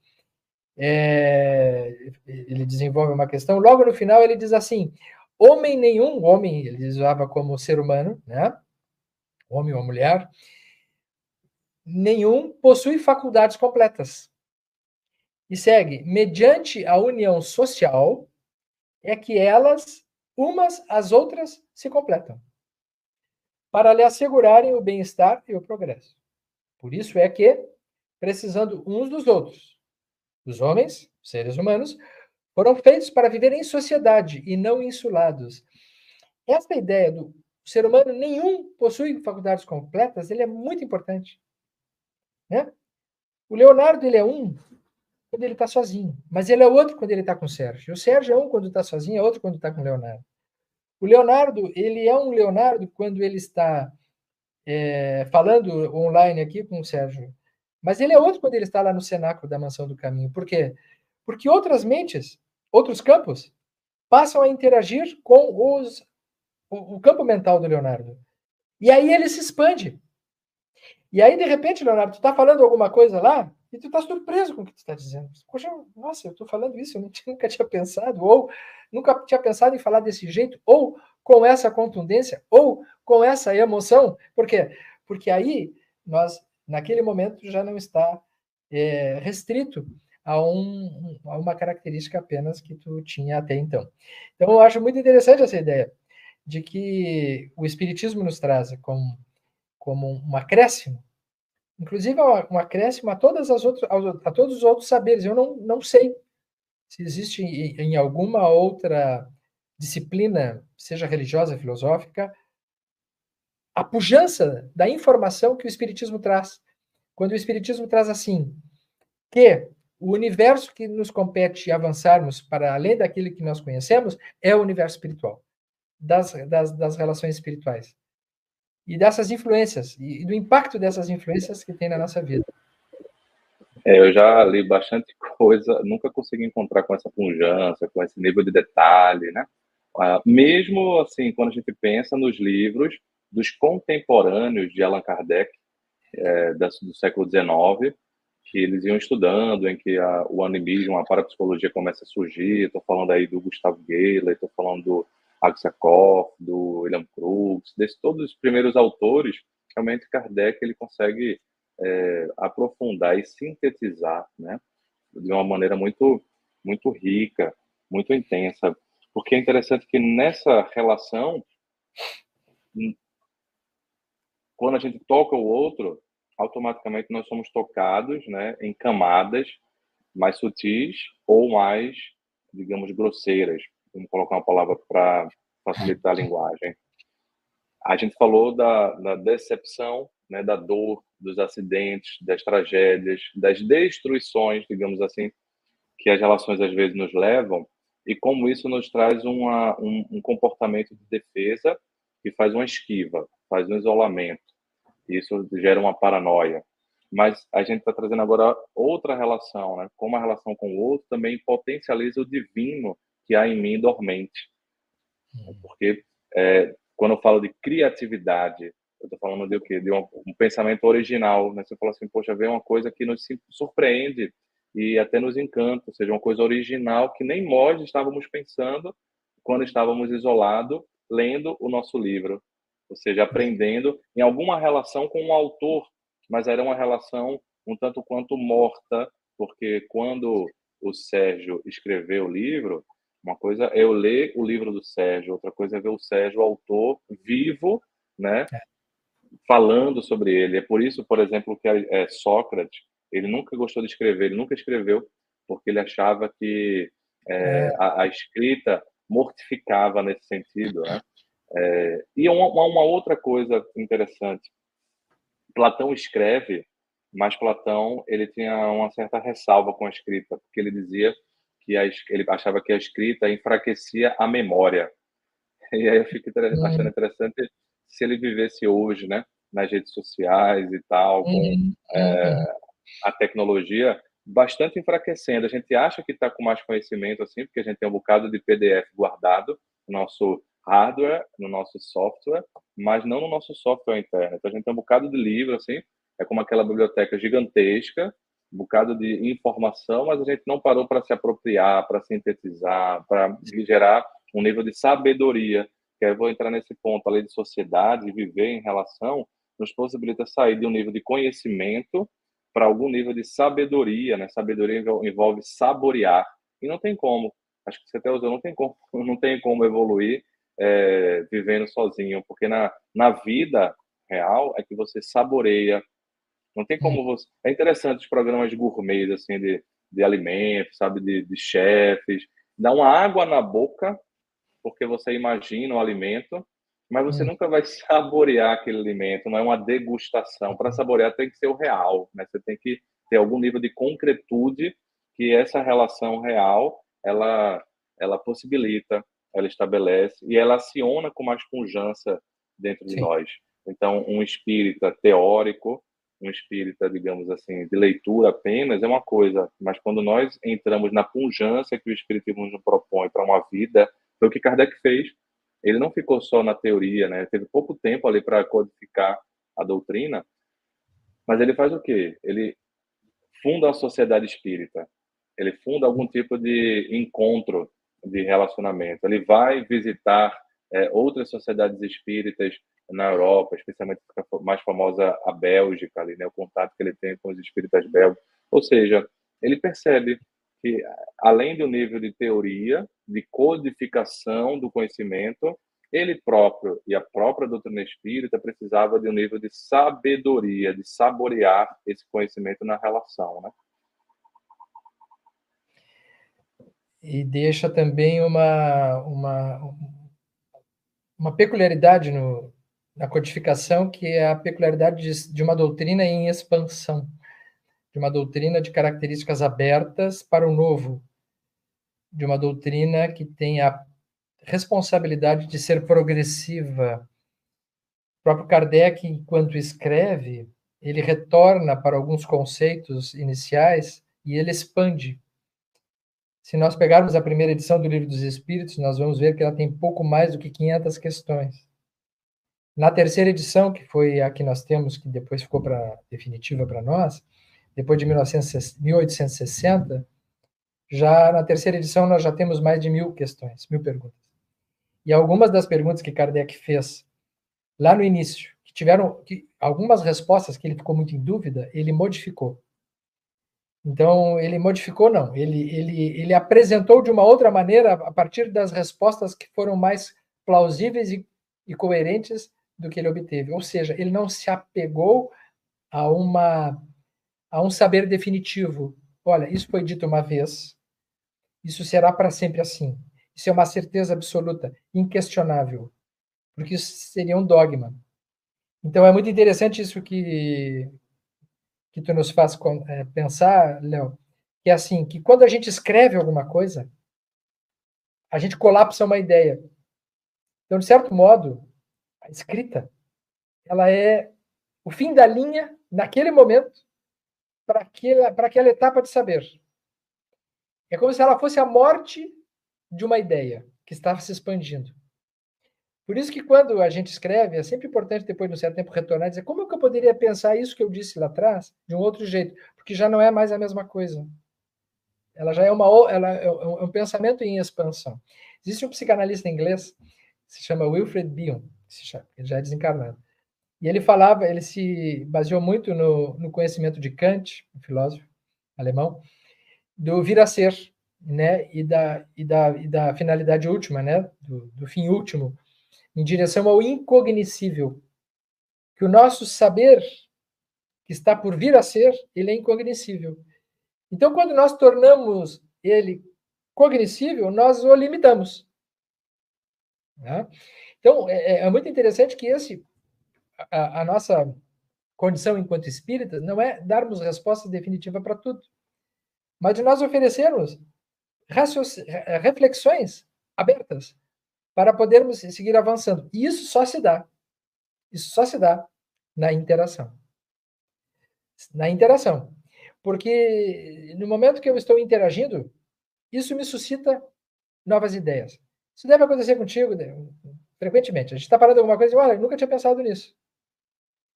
[SPEAKER 2] ele desenvolve uma questão. Logo no final ele diz assim: homem nenhum, homem ele usava como ser humano, né? Homem ou mulher, nenhum possui faculdades completas. E segue, mediante a união social, é que elas, umas às outras, se completam, para lhe assegurarem o bem-estar e o progresso. Por isso é que, precisando uns dos outros, os homens, seres humanos, foram feitos para viver em sociedade e não insulados. Essa ideia do ser humano nenhum possui faculdades completas, ele é muito importante, né? O Leonardo, ele é um quando ele está sozinho, mas ele é outro quando ele está com o Sérgio. O Sérgio é um quando está sozinho, é outro quando está com o Leonardo. O Leonardo, ele é um Leonardo quando ele está falando online aqui com o Sérgio, mas ele é outro quando ele está lá no cenáculo da Mansão do Caminho. Por quê? Porque outras mentes, outros campos, passam a interagir com o campo mental do Leonardo. E aí ele se expande. E aí, de repente, Leonardo, tu está falando alguma coisa lá e tu está surpreso com o que tu está dizendo. Poxa, nossa, eu estou falando isso, eu nunca tinha pensado, ou nunca tinha pensado em falar desse jeito, ou com essa contundência, ou com essa emoção. Por quê? Porque aí, nós, naquele momento, já não está restrito a uma característica apenas que tu tinha até então. Então, eu acho muito interessante essa ideia de que o Espiritismo nos traz como um acréscimo, inclusive um acréscimo a todas as outras, a todos os outros saberes. Eu não sei se existe em alguma outra disciplina, seja religiosa, filosófica, a pujança da informação que o Espiritismo traz. Quando o Espiritismo traz assim, que o universo que nos compete avançarmos para além daquilo que nós conhecemos é o universo espiritual, das relações espirituais. E dessas influências, e do impacto dessas influências que tem na nossa vida.
[SPEAKER 1] Eu já li bastante coisa, nunca consegui encontrar com essa pujança, com esse nível de detalhe, né? Mesmo assim, quando a gente pensa nos livros dos contemporâneos de Allan Kardec, do século XIX, que eles iam estudando, em que o animismo, a parapsicologia começa a surgir. Estou falando aí do Gustavo Gehler, estou falando do Aksakov, do William Crookes, todos os primeiros autores. Realmente Kardec ele consegue aprofundar e sintetizar, né, de uma maneira muito muito rica, muito intensa, porque é interessante que nessa relação, quando a gente toca o outro, automaticamente nós somos tocados, né, em camadas mais sutis ou mais, digamos, grosseiras. Vamos colocar uma palavra para facilitar a linguagem. A gente falou da decepção, né, da dor, dos acidentes, das tragédias, das destruições, digamos assim, que as relações às vezes nos levam, e como isso nos traz um comportamento de defesa que faz uma esquiva, faz um isolamento. Isso gera uma paranoia. Mas a gente está trazendo agora outra relação, né? Como a relação com o outro também potencializa o divino que há em mim dormente. Porque quando eu falo de criatividade, Eu estou falando de o quê? De um pensamento original, né? Você fala assim, poxa, vem uma coisa que nos surpreende e até nos encanta, ou seja, uma coisa original que nem nós estávamos pensando quando estávamos isolados, lendo o nosso livro, ou seja, aprendendo em alguma relação com o autor, mas era uma relação um tanto quanto morta, porque quando o Sérgio escreveu o livro, uma coisa é eu ler o livro do Sérgio, outra coisa é ver o Sérgio, o autor, vivo, né, falando sobre ele. É por isso, por exemplo, que Sócrates, ele nunca gostou de escrever, ele nunca escreveu, porque ele achava que a escrita mortificava nesse sentido, né? E uma outra coisa interessante, Platão escreve, mas Platão ele tinha uma certa ressalva com a escrita, porque ele dizia que ele achava que a escrita enfraquecia a memória. E aí eu fico achando interessante se ele vivesse hoje, né, nas redes sociais e tal, com a tecnologia bastante enfraquecendo. A gente acha que está com mais conhecimento, assim, porque a gente tem um bocado de PDF guardado no nosso hardware, no nosso software, mas não no nosso software interno. Então, a gente tem um bocado de livro, assim, é como aquela biblioteca gigantesca, um bocado de informação, mas a gente não parou para se apropriar, para sintetizar, para gerar um nível de sabedoria, que eu vou entrar nesse ponto, a lei de sociedade, viver em relação, nos possibilita sair de um nível de conhecimento para algum nível de sabedoria, né? Sabedoria envolve saborear, e não tem como, acho que você até usou, não tem como evoluir vivendo sozinho, porque na vida real é que você saboreia, não tem como você... É interessante os programas de gourmet, assim, de alimentos, sabe, de chefes, dá uma água na boca, porque você imagina o alimento, mas você nunca vai saborear aquele alimento, não é uma degustação. Para saborear tem que ser o real, né? Você tem que ter algum nível de concretude que essa relação real, ela possibilita, ela estabelece e ela aciona com mais pujança dentro de
[SPEAKER 2] Sim.
[SPEAKER 1] nós. Então, um espírita teórico, um espírita, digamos assim, de leitura apenas, é uma coisa, mas quando nós entramos na pujança que o espiritismo nos propõe para uma vida, foi o que Kardec fez. Ele não ficou só na teoria, né? Teve pouco tempo ali para codificar a doutrina, mas ele faz o quê? Ele funda a sociedade espírita. Ele funda algum tipo de encontro, de relacionamento. Ele vai visitar outras sociedades espíritas na Europa, especialmente a mais famosa a Bélgica, ali, né? O contato que ele tem com os espíritas belgas. Ou seja, ele percebe que, além do nível de teoria, de codificação do conhecimento, ele próprio e a própria doutrina espírita precisava de um nível de sabedoria, de saborear esse conhecimento na relação, né?
[SPEAKER 2] E deixa também uma peculiaridade na codificação, que é a peculiaridade de uma doutrina em expansão, de uma doutrina de características abertas para o novo, de uma doutrina que tem a responsabilidade de ser progressiva. O próprio Kardec, enquanto escreve, ele retorna para alguns conceitos iniciais e ele expande. Se nós pegarmos a primeira edição do Livro dos Espíritos, nós vamos ver que ela tem pouco mais do que 500 questões. Na terceira edição, que foi a que nós temos, que depois ficou definitiva para nós, depois de 1860, já na terceira edição nós já temos mais de 1000 questões, 1000 perguntas. E algumas das perguntas que Kardec fez lá no início, algumas respostas que ele ficou muito em dúvida, ele modificou. Então, ele modificou, não. Ele apresentou de uma outra maneira a partir das respostas que foram mais plausíveis e coerentes do que ele obteve. Ou seja, ele não se apegou a um saber definitivo. Olha, isso foi dito uma vez, isso será para sempre assim. Isso é uma certeza absoluta, inquestionável, porque isso seria um dogma. Então, é muito interessante isso que tu nos faz pensar, Léo, que é assim, que quando a gente escreve alguma coisa, a gente colapsa uma ideia. Então, de certo modo, a escrita, ela é o fim da linha, naquele momento, para aquela etapa de saber. É como se ela fosse a morte de uma ideia que estava se expandindo. Por isso que quando a gente escreve, é sempre importante depois de um certo tempo retornar e dizer como é que eu poderia pensar isso que eu disse lá atrás de um outro jeito, porque já não é mais a mesma coisa. Ela já é um pensamento em expansão. Existe um psicanalista inglês, se chama Wilfred Bion, ele já é desencarnado. E ele se baseou muito no conhecimento de Kant, um filósofo alemão, do vir a ser, né, e da finalidade última, né, do fim último, em direção ao incognoscível. Que o nosso saber, que está por vir a ser, ele é incognoscível. Então, quando nós tornamos ele cognoscível, nós o limitamos. Né? Então, é muito interessante que a nossa condição enquanto espíritas não é darmos resposta definitiva para tudo, mas de nós oferecermos reflexões abertas para podermos seguir avançando. E isso só se dá na interação. Na interação. Porque no momento que eu estou interagindo, isso me suscita novas ideias. Isso deve acontecer contigo frequentemente. A gente está falando alguma coisa e olha, eu nunca tinha pensado nisso.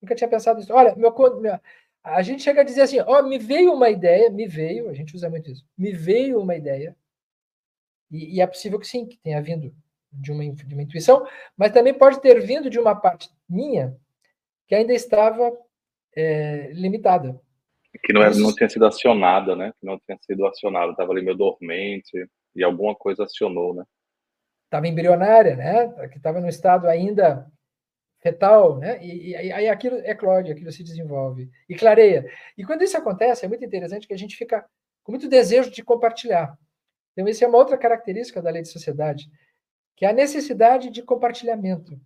[SPEAKER 2] Nunca tinha pensado nisso. Olha, a gente chega a dizer assim, me veio uma ideia, a gente usa muito isso, me veio uma ideia, e é possível que sim, que tenha vindo de uma intuição, mas também pode ter vindo de uma parte minha que ainda estava limitada.
[SPEAKER 1] Que não tinha sido acionada, né? Que não tinha sido acionada, estava ali meio dormente e alguma coisa acionou, né?
[SPEAKER 2] Estava embrionária, né? Que estava no estado ainda fetal, né? E aí aquilo eclode, aquilo se desenvolve e clareia. E quando isso acontece, é muito interessante que a gente fica com muito desejo de compartilhar. Então, essa é uma outra característica da lei de sociedade, que é a necessidade de compartilhamento.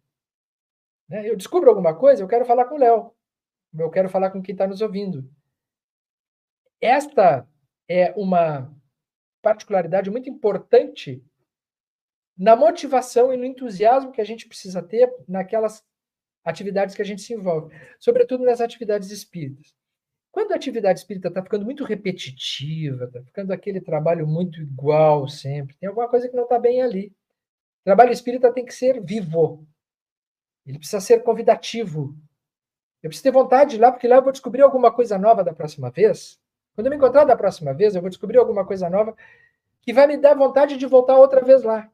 [SPEAKER 2] Né? Eu descubro alguma coisa, eu quero falar com o Léo, eu quero falar com quem está nos ouvindo. Esta é uma particularidade muito importante na motivação e no entusiasmo que a gente precisa ter naquelas atividades que a gente se envolve, sobretudo nas atividades espíritas. Quando a atividade espírita está ficando muito repetitiva, está ficando aquele trabalho muito igual sempre, tem alguma coisa que não está bem ali. O trabalho espírita tem que ser vivo. Ele precisa ser convidativo. Eu preciso ter vontade de ir lá, porque lá eu vou descobrir alguma coisa nova da próxima vez. Quando eu me encontrar da próxima vez, eu vou descobrir alguma coisa nova que vai me dar vontade de voltar outra vez lá.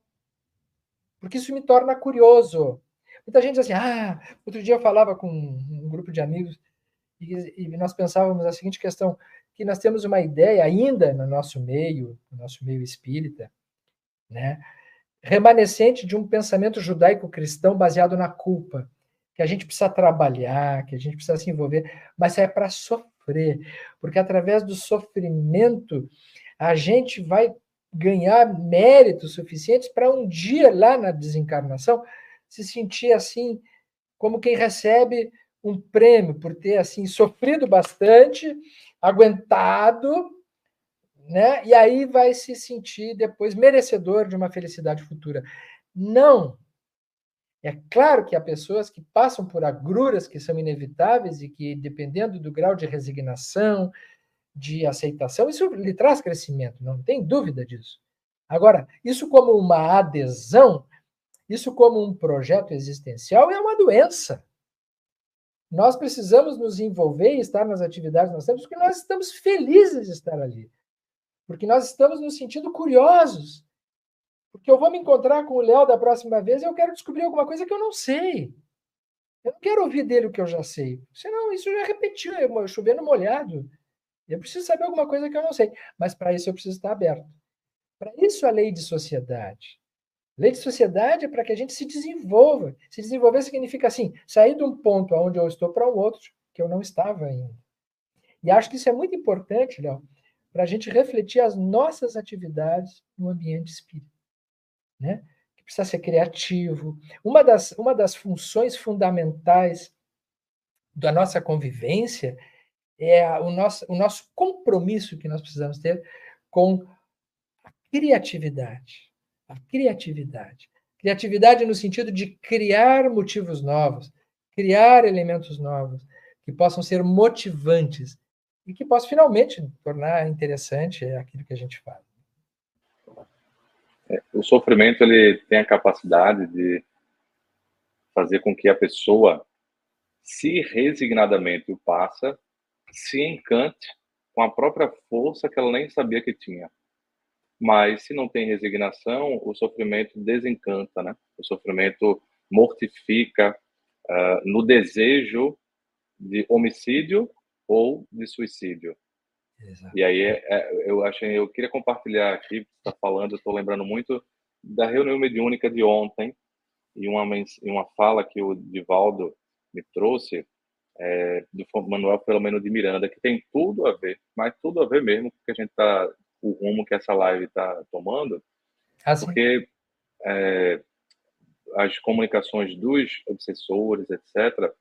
[SPEAKER 2] Porque isso me torna curioso. Muita gente diz assim, outro dia eu falava com um grupo de amigos e nós pensávamos a seguinte questão, que nós temos uma ideia ainda no nosso meio espírita, né, remanescente de um pensamento judaico-cristão baseado na culpa, que a gente precisa trabalhar, que a gente precisa se envolver, mas é para sofrer, porque através do sofrimento a gente vai ganhar méritos suficientes para um dia lá na desencarnação se sentir assim como quem recebe um prêmio por ter assim sofrido bastante, aguentado, né? E aí vai se sentir depois merecedor de uma felicidade futura. Não. É claro que há pessoas que passam por agruras que são inevitáveis e que, dependendo do grau de resignação, de aceitação, isso lhe traz crescimento, não tem dúvida disso. Agora, isso como uma adesão, isso como um projeto existencial é uma doença. Nós precisamos nos envolver e estar nas atividades que nós temos, porque nós estamos felizes de estar ali. Porque nós estamos nos sentindo curiosos. Porque eu vou me encontrar com o Léo da próxima vez e eu quero descobrir alguma coisa que eu não sei. Eu não quero ouvir dele o que eu já sei. Senão, isso já repetiu, é chover no molhado. Eu preciso saber alguma coisa que eu não sei. Mas para isso eu preciso estar aberto. Para isso a lei de sociedade. Lei de sociedade é para que a gente se desenvolva. Se desenvolver significa, assim, sair de um ponto onde eu estou para um outro que eu não estava ainda. E acho que isso é muito importante, Léo, para a gente refletir as nossas atividades no ambiente espírita. Né? Que precisa ser criativo. Uma das funções fundamentais da nossa convivência é o nosso compromisso que nós precisamos ter com a criatividade. A criatividade. Criatividade no sentido de criar motivos novos, criar elementos novos, que possam ser motivantes e que possam finalmente tornar interessante aquilo que a gente faz.
[SPEAKER 1] O sofrimento ele tem a capacidade de fazer com que a pessoa, se resignadamente o passa, se encante com a própria força que ela nem sabia que tinha. Mas se não tem resignação, o sofrimento desencanta, né? O sofrimento mortifica no desejo de homicídio ou de suicídio.
[SPEAKER 2] Exato.
[SPEAKER 1] E aí eu queria compartilhar aqui, você está falando, eu estou lembrando muito da reunião mediúnica de ontem e uma fala que o Divaldo me trouxe do Manuel Filomeno de Miranda, que tem tudo a ver, mas tudo a ver mesmo, porque a gente está o rumo que essa live está tomando,
[SPEAKER 2] Assim.
[SPEAKER 1] porque as comunicações dos obsessores, etc.,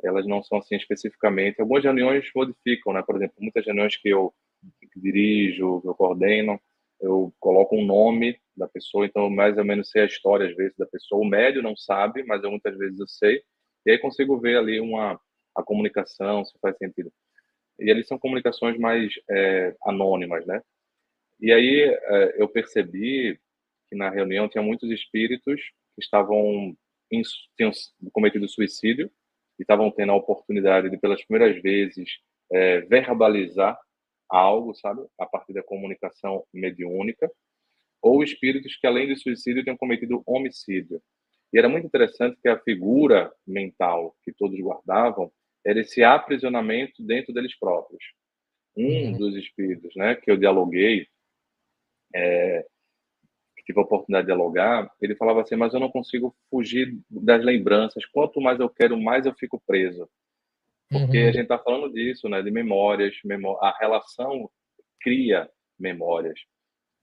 [SPEAKER 1] elas não são assim especificamente. Algumas reuniões modificam, né? Por exemplo, muitas reuniões que eu dirijo, que eu coordeno, eu coloco um nome da pessoa, então mais ou menos sei a história às vezes da pessoa. O médio não sabe, mas eu muitas vezes eu sei. E aí consigo ver ali a comunicação, se faz sentido. E ali são comunicações mais anônimas, né? E aí eu percebi que na reunião tinha muitos espíritos que tinham cometido suicídio e estavam tendo a oportunidade de, pelas primeiras vezes, verbalizar algo, sabe, a partir da comunicação mediúnica, ou espíritos que, além do suicídio, tinham cometido homicídio. E era muito interessante que a figura mental que todos guardavam era esse aprisionamento dentro deles próprios. Um
[SPEAKER 2] Uhum.
[SPEAKER 1] dos espíritos, né, que eu dialoguei, que tive a oportunidade de dialogar, ele falava assim, mas eu não consigo fugir das lembranças. Quanto mais eu quero, mais eu fico preso. Porque a
[SPEAKER 2] Uhum.
[SPEAKER 1] gente está falando disso, né, de memórias, a relação cria memórias.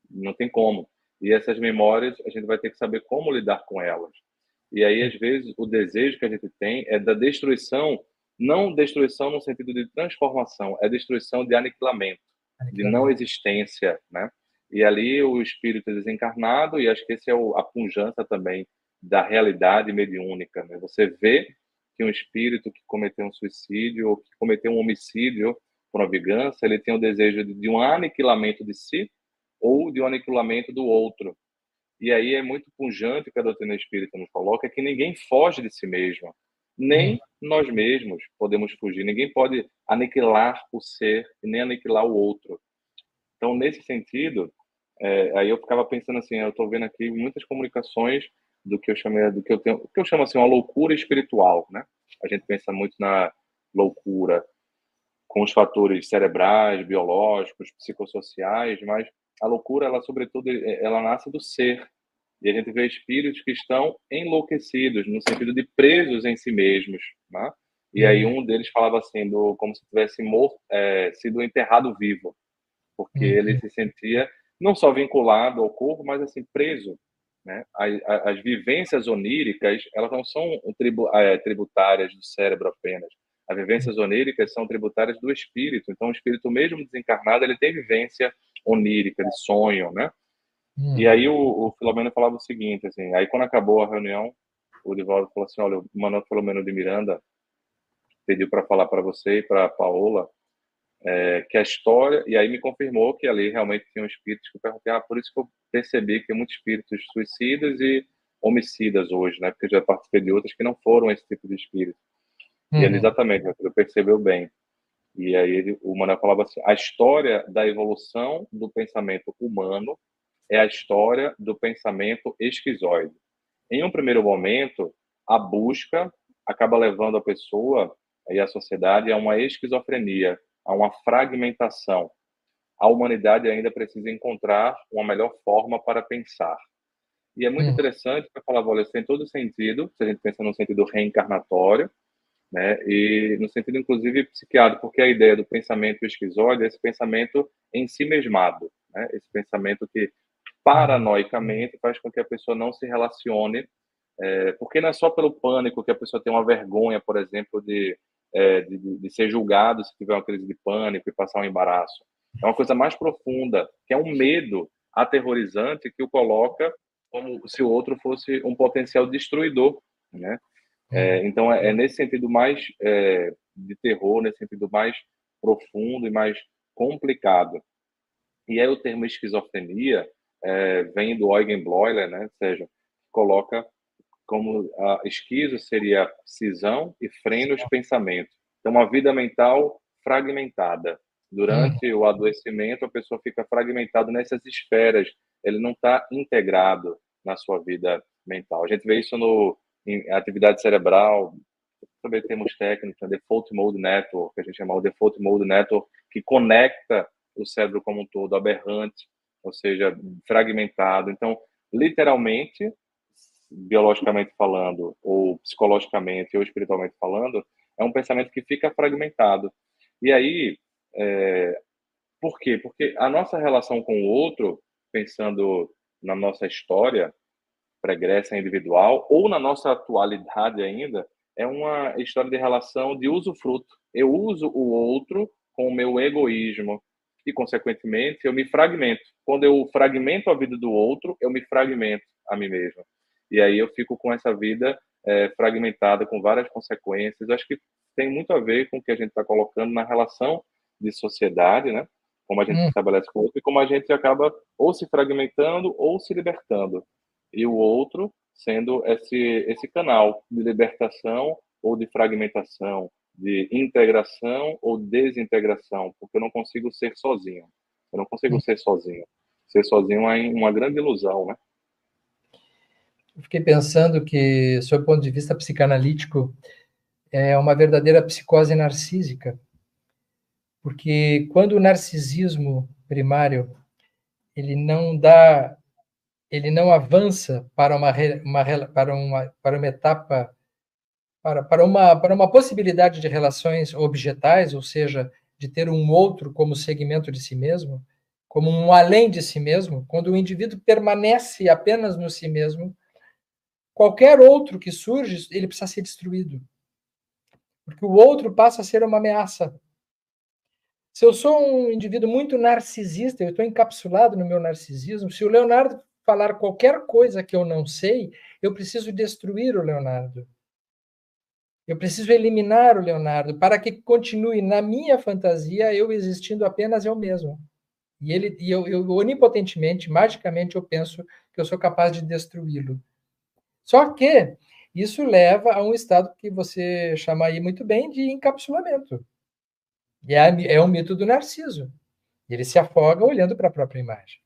[SPEAKER 1] Não tem como. E essas memórias, a gente vai ter que saber como lidar com elas. E aí, às vezes, o desejo que a gente tem é da destruição, não destruição no sentido de transformação, é destruição de aniquilamento, de não
[SPEAKER 2] Aniquilamento.
[SPEAKER 1] existência, né? E ali o espírito é desencarnado, e acho que esse é a pujança também da realidade mediúnica, né? Você vê que um espírito que cometeu um suicídio ou que cometeu um homicídio por uma vingança, ele tem o desejo de um aniquilamento de si ou de um aniquilamento do outro. E aí é muito pungente o que a doutrina espírita nos coloca, que ninguém foge de si mesmo.
[SPEAKER 2] Uhum.
[SPEAKER 1] Nem nós mesmos podemos fugir. Ninguém pode aniquilar o ser e nem aniquilar o outro. Então, nesse sentido, aí eu ficava pensando assim, eu estou vendo aqui muitas comunicações do que eu chamo assim uma loucura espiritual, né? A gente pensa muito na loucura com os fatores cerebrais, biológicos, psicossociais, mas a loucura, ela sobretudo, ela nasce do ser. E a gente vê espíritos que estão enlouquecidos, no sentido de presos em si mesmos, né? E aí
[SPEAKER 2] Uhum.
[SPEAKER 1] um deles falava assim, como se tivesse sido enterrado vivo, porque ele
[SPEAKER 2] Uhum.
[SPEAKER 1] se sentia não só vinculado ao corpo, mas assim preso, né? As vivências oníricas, elas não são tributárias do cérebro apenas. As vivências oníricas são tributárias do espírito. Então, o espírito mesmo desencarnado, ele tem vivência onírica, de sonho, né? E aí
[SPEAKER 2] Uhum.
[SPEAKER 1] o Filomeno falava o seguinte, assim, aí quando acabou a reunião, o Divaldo falou assim, olha, o Manuel Filomeno de Miranda pediu para falar para você e para a Paola que a história, e aí me confirmou que ali realmente tinham espíritos que eu perguntei, por isso que eu percebi que tem muitos espíritos suicidas e homicidas hoje, né? Porque eu já participei de outras que não foram esse tipo de espírito. E ele
[SPEAKER 2] Uhum.
[SPEAKER 1] exatamente, ele percebeu bem. E aí o Manuel falava assim, a história da evolução do pensamento humano é a história do pensamento esquizoide. Em um primeiro momento, a busca acaba levando a pessoa e a sociedade a uma esquizofrenia, a uma fragmentação. A humanidade ainda precisa encontrar uma melhor forma para pensar. E é muito
[SPEAKER 2] Uhum.
[SPEAKER 1] interessante para falar, olha, isso tem todo sentido, se a gente pensa no sentido reencarnatório, né? E no sentido, inclusive, psiquiátrico, porque a ideia do pensamento esquizoide é esse pensamento em si mesmado, né? Esse pensamento que
[SPEAKER 2] Uhum.
[SPEAKER 1] paranoicamente faz com que a pessoa não se relacione, porque não é só pelo pânico que a pessoa tem uma vergonha, por exemplo, de ser julgado se tiver uma crise de pânico e passar um embaraço. É uma coisa mais profunda, que é um medo aterrorizante que o coloca como se o outro fosse um potencial destruidor, né?
[SPEAKER 2] Uhum.
[SPEAKER 1] Então, é nesse sentido mais de terror, nesse sentido mais profundo e mais complicado. E aí o termo esquizofrenia vem do Eugen Bleuler, né? Ou seja, coloca como esquizo seria cisão e frenos pensamento. Então, uma vida mental fragmentada. Durante o adoecimento, a pessoa fica fragmentada nessas esferas, ele não está integrado na sua vida mental. A gente vê isso em atividade cerebral, também temos técnicas, Default Mode Network, que a gente chama o Default Mode Network, que conecta o cérebro como um todo, aberrante, ou seja, fragmentado. Então, literalmente, biologicamente falando, ou psicologicamente, ou espiritualmente falando, é um pensamento que fica fragmentado. E aí, por quê? Porque a nossa relação com o outro, pensando na nossa história pregressa individual, ou na nossa atualidade ainda, é uma história de relação de usufruto. Eu uso o outro com o meu egoísmo e, consequentemente, eu me fragmento. Quando eu fragmento a vida do outro, eu me fragmento a mim mesmo. E aí eu fico com essa vida fragmentada, com várias consequências. Eu acho que tem muito a ver com o que a gente está colocando na relação de sociedade, né? Como a gente se estabelece com o outro e como a gente acaba ou se fragmentando ou se libertando. E o outro sendo esse canal de libertação ou de fragmentação, de integração ou desintegração, porque eu não consigo ser sozinho. Eu não consigo ser sozinho. Ser sozinho é uma grande ilusão, né?
[SPEAKER 2] Eu fiquei pensando que, sob o ponto de vista psicanalítico, é uma verdadeira psicose narcísica, porque quando o narcisismo primário ele não avança para uma etapa, para uma possibilidade de relações objetais, ou seja, de ter um outro como segmento de si mesmo, como um além de si mesmo, quando o indivíduo permanece apenas no si mesmo, qualquer outro que surge, ele precisa ser destruído. Porque o outro passa a ser uma ameaça. Se eu sou um indivíduo muito narcisista, eu estou encapsulado no meu narcisismo, se o Leonardo falar qualquer coisa que eu não sei, eu preciso destruir o Leonardo. Eu preciso eliminar o Leonardo para que continue na minha fantasia eu existindo apenas eu mesmo. E eu onipotentemente, magicamente, eu penso que eu sou capaz de destruí-lo. Só que isso leva a um estado que você chama aí muito bem de encapsulamento. E é o mito do Narciso. Ele se afoga olhando para a própria imagem.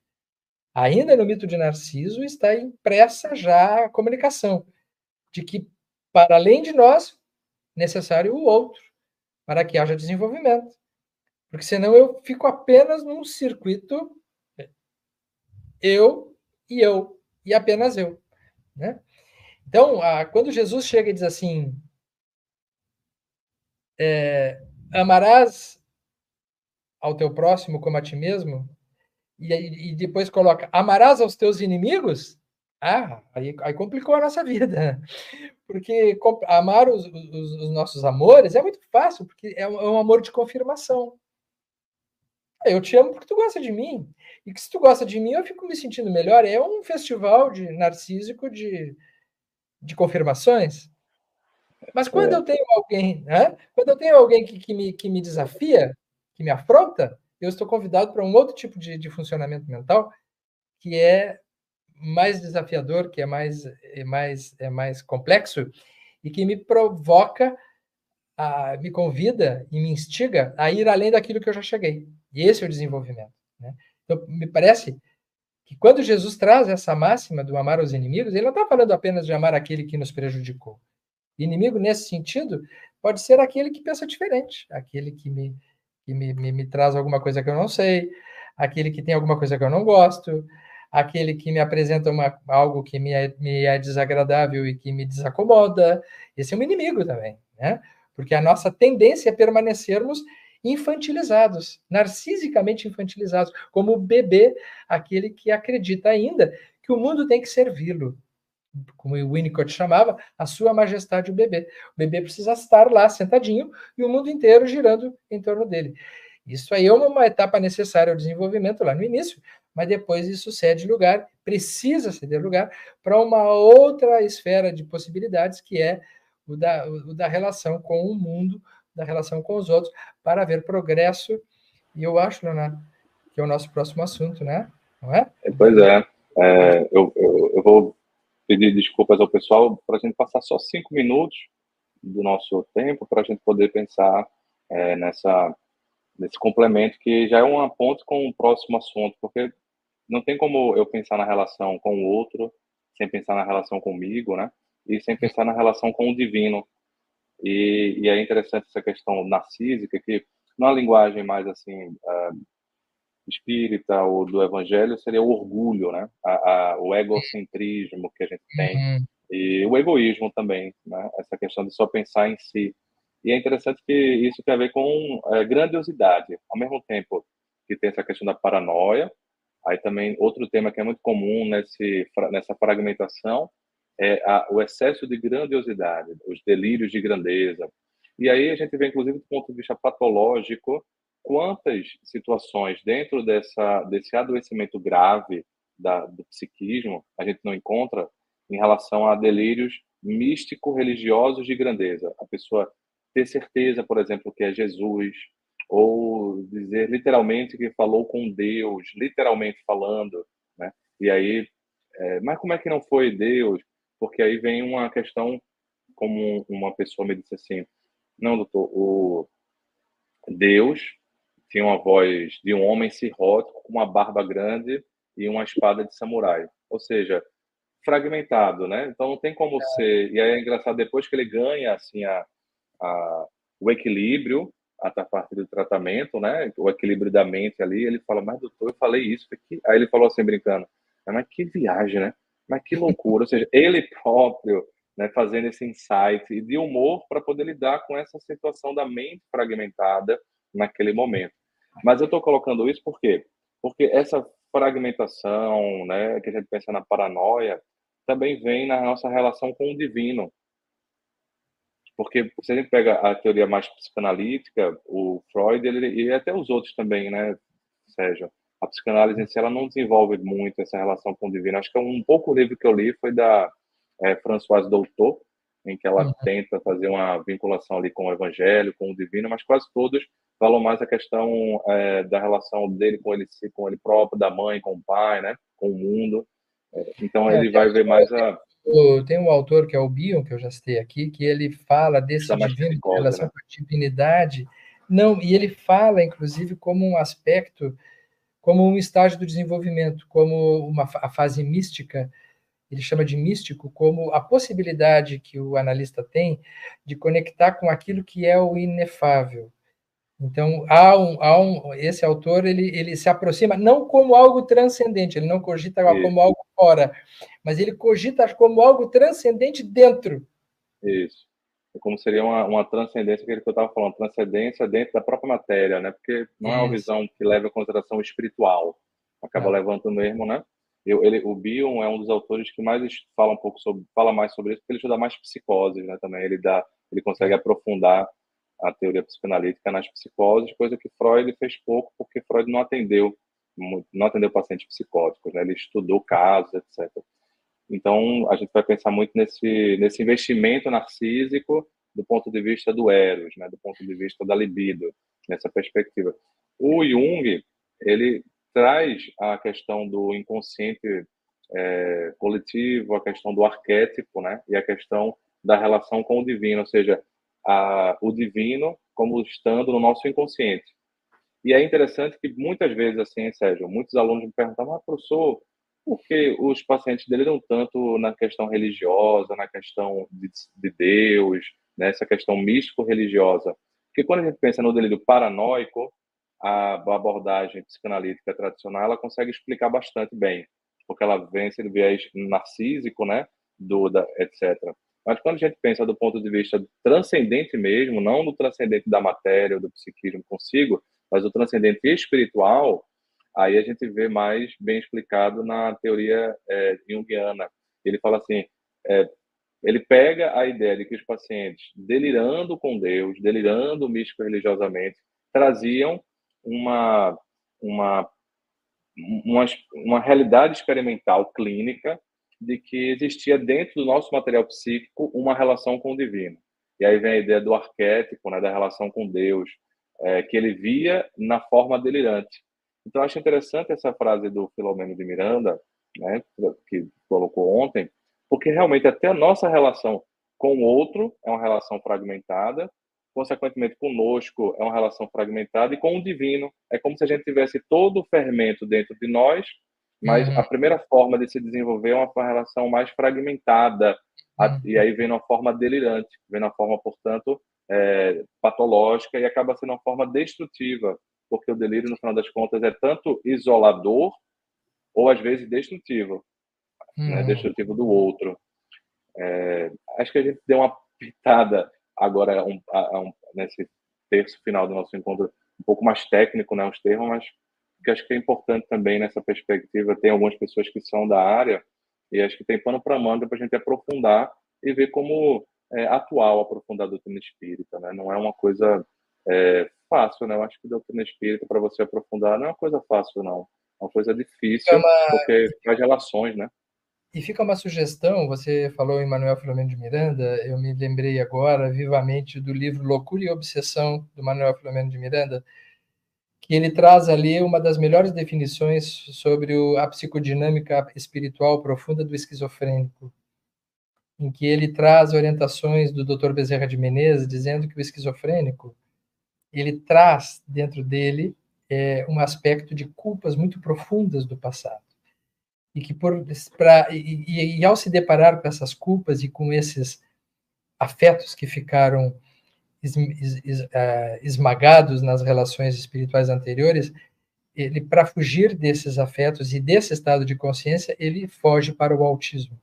[SPEAKER 2] Ainda no mito de Narciso está impressa já a comunicação de que, para além de nós, é necessário o outro para que haja desenvolvimento. Porque senão eu fico apenas num circuito eu e apenas eu. Né? Então, quando Jesus chega e diz assim, amarás ao teu próximo como a ti mesmo, e depois coloca, amarás aos teus inimigos, aí complicou a nossa vida. Porque amar os nossos amores é muito fácil, porque é um amor de confirmação. Eu te amo porque tu gosta de mim. E que se tu gosta de mim, eu fico me sentindo melhor. É um festival narcísico de confirmações. Mas quando eu tenho alguém, né? Quando eu tenho alguém que me desafia, que me afronta, eu estou convidado para um outro tipo de funcionamento mental que é mais desafiador, que é mais complexo e que me provoca, me convida e me instiga a ir além daquilo que eu já cheguei. E esse é o desenvolvimento. Né? Então, me parece que quando Jesus traz essa máxima do amar os inimigos, ele não está falando apenas de amar aquele que nos prejudicou. Inimigo, nesse sentido, pode ser aquele que pensa diferente, aquele que me traz alguma coisa que eu não sei, aquele que tem alguma coisa que eu não gosto, aquele que me apresenta algo que me é desagradável e que me desacomoda. Esse é um inimigo também, né? Porque a nossa tendência é permanecermos infantilizados, narcisicamente infantilizados, como o bebê, aquele que acredita ainda que o mundo tem que servi-lo. Como o Winnicott chamava, a sua majestade o bebê. O bebê precisa estar lá sentadinho e o mundo inteiro girando em torno dele. Isso aí é uma etapa necessária ao desenvolvimento lá no início, mas depois isso cede lugar, precisa ceder lugar para uma outra esfera de possibilidades, que é o da relação com o mundo, da relação com os outros, para haver progresso. E eu acho, Leonardo, que é o nosso próximo assunto, né? Não é?
[SPEAKER 1] Pois é. Eu vou pedir desculpas ao pessoal para a gente passar só 5 minutos do nosso tempo para a gente poder pensar nesse complemento que já é uma ponte com o próximo assunto, porque não tem como eu pensar na relação com o outro sem pensar na relação comigo, né? E sem pensar na relação com o divino. E é interessante essa questão narcísica, que na linguagem mais assim espírita ou do evangelho seria o orgulho, né? O egocentrismo que a gente tem
[SPEAKER 2] Uhum.
[SPEAKER 1] e o egoísmo também, né? Essa questão de só pensar em si. E é interessante que isso tem a ver com grandiosidade, ao mesmo tempo que tem essa questão da paranoia. Aí também outro tema que é muito comum nessa fragmentação é o excesso de grandiosidade, os delírios de grandeza. E aí a gente vê, inclusive, do ponto de vista patológico, quantas situações dentro desse adoecimento grave do psiquismo a gente não encontra em relação a delírios místico-religiosos de grandeza. A pessoa ter certeza, por exemplo, que é Jesus, ou dizer literalmente que falou com Deus, literalmente falando, né? E aí, mas como é que não foi Deus? Porque aí vem uma questão, como uma pessoa me disse assim, não, doutor, o Deus tinha uma voz de um homem cirrótico com uma barba grande e uma espada de samurai. Ou seja, fragmentado, né? Então não tem como ser. E aí é engraçado, depois que ele ganha assim a, o equilíbrio a partir do tratamento, né? O equilíbrio da mente ali, ele fala, mas doutor, eu falei isso aqui. Aí ele falou assim, brincando, mas que viagem, né? Mas que loucura. Ou seja, ele próprio, né, fazendo esse insight e de humor para poder lidar com essa situação da mente fragmentada naquele momento. Mas eu estou colocando isso por quê? Porque essa fragmentação, né, que a gente pensa na paranoia, também vem na nossa relação com o divino. Porque se a gente pega a teoria mais psicanalítica, o Freud, e até os outros também, né, Sérgio? A psicanálise em si, ela não desenvolve muito essa relação com o divino. Acho que um pouco o livro que eu li foi da Françoise Doutor, em que ela
[SPEAKER 2] Uhum.
[SPEAKER 1] tenta fazer uma vinculação ali com o evangelho, com o divino, mas quase todos falam mais a questão da relação dele com ele próprio, da mãe com o pai, né, com o mundo. Então ele vai ver mais
[SPEAKER 2] Tem um autor que é o Bion, que eu já citei aqui, que ele fala desse
[SPEAKER 1] essa mais
[SPEAKER 2] divino, de
[SPEAKER 1] psicose,
[SPEAKER 2] relação
[SPEAKER 1] né?
[SPEAKER 2] com a divinidade. Não, e ele fala, inclusive, como um aspecto, como um estágio do desenvolvimento, como a fase mística, ele chama de místico, como a possibilidade que o analista tem de conectar com aquilo que é o inefável. Então, esse autor ele se aproxima não como algo transcendente, ele não cogita como
[SPEAKER 1] Isso,
[SPEAKER 2] algo fora, mas ele cogita como algo transcendente dentro.
[SPEAKER 1] isso. É como seria uma transcendência, que eu estava falando, transcendência dentro da própria matéria, né? Porque não é uma
[SPEAKER 2] Isso.
[SPEAKER 1] visão que leva em consideração o espiritual, acaba
[SPEAKER 2] Não.
[SPEAKER 1] levando mesmo, né? O Bion é um dos autores que mais fala mais sobre isso, porque ele estuda mais psicoses, né? Também ele consegue
[SPEAKER 2] É.
[SPEAKER 1] aprofundar a teoria psicanalítica nas psicoses, coisa que Freud fez pouco, porque Freud não atendeu pacientes psicóticos, né? Ele estudou casos, etc. Então, a gente vai pensar muito nesse investimento narcísico do ponto de vista do eros, né, do ponto de vista da libido, nessa perspectiva. O Jung, ele traz a questão do inconsciente coletivo, a questão do arquétipo, né, e a questão da relação com o divino, ou seja, o divino como estando no nosso inconsciente. E é interessante que muitas vezes, assim, Sérgio, muitos alunos me perguntam, mas professor, por que os pacientes dele tanto na questão religiosa, na questão de Deus, nessa questão místico-religiosa? Porque quando a gente pensa no delírio paranoico, a abordagem psicanalítica tradicional, ela consegue explicar bastante bem, porque ela vem esse viés narcísico, né, etc. Mas quando a gente pensa do ponto de vista transcendente mesmo, não do transcendente da matéria ou do psiquismo consigo, mas o transcendente espiritual, aí a gente vê mais bem explicado na teoria junguiana. Ele fala assim, é, ele pega a ideia de que os pacientes, delirando com Deus, delirando místico-religiosamente, traziam uma, uma, uma realidade experimental clínica de que existia dentro do nosso material psíquico uma relação com o divino. E aí vem a ideia do arquétipo, né, da relação com Deus, que ele via na forma delirante. Então, acho interessante essa frase do Filomeno de Miranda, né, que colocou ontem, porque realmente até a nossa relação com o outro é uma relação fragmentada, consequentemente conosco é uma relação fragmentada, e com o divino é como se a gente tivesse todo o fermento dentro de nós, mas
[SPEAKER 2] Uhum,
[SPEAKER 1] a primeira forma de se desenvolver é uma relação mais fragmentada, e
[SPEAKER 2] uhum,
[SPEAKER 1] aí vem uma forma delirante, vem uma forma, portanto, patológica, e acaba sendo uma forma destrutiva, porque o delírio, no final das contas, é tanto isolador ou às vezes destrutivo, né?
[SPEAKER 2] uhum.
[SPEAKER 1] Destrutivo do outro. Acho que a gente deu uma pitada agora nesse terço final do nosso encontro, um pouco mais técnico, né, os termos, mas que acho que é importante também nessa perspectiva. Tem algumas pessoas que são da área e acho que tem pano para manga para a gente aprofundar e ver como atual aprofundar a doutrina espírita, né? Não é uma coisa fácil, né? Eu acho que a doutrina espírita, para você aprofundar, não é uma coisa fácil, não. É uma coisa
[SPEAKER 2] Fica
[SPEAKER 1] difícil,
[SPEAKER 2] uma,
[SPEAKER 1] porque faz relações, né?
[SPEAKER 2] e fica uma sugestão, você falou em Manuel Filomeno de Miranda, eu me lembrei agora vivamente do livro Loucura e Obsessão, do Manuel Filomeno de Miranda, que ele traz ali uma das melhores definições sobre a psicodinâmica espiritual profunda do esquizofrênico, em que ele traz orientações do Dr. Bezerra de Menezes, dizendo que o esquizofrênico ele traz dentro dele um aspecto de culpas muito profundas do passado e que ao se deparar com essas culpas e com esses afetos que ficaram esmagados nas relações espirituais anteriores, ele, para fugir desses afetos e desse estado de consciência, ele foge para o autismo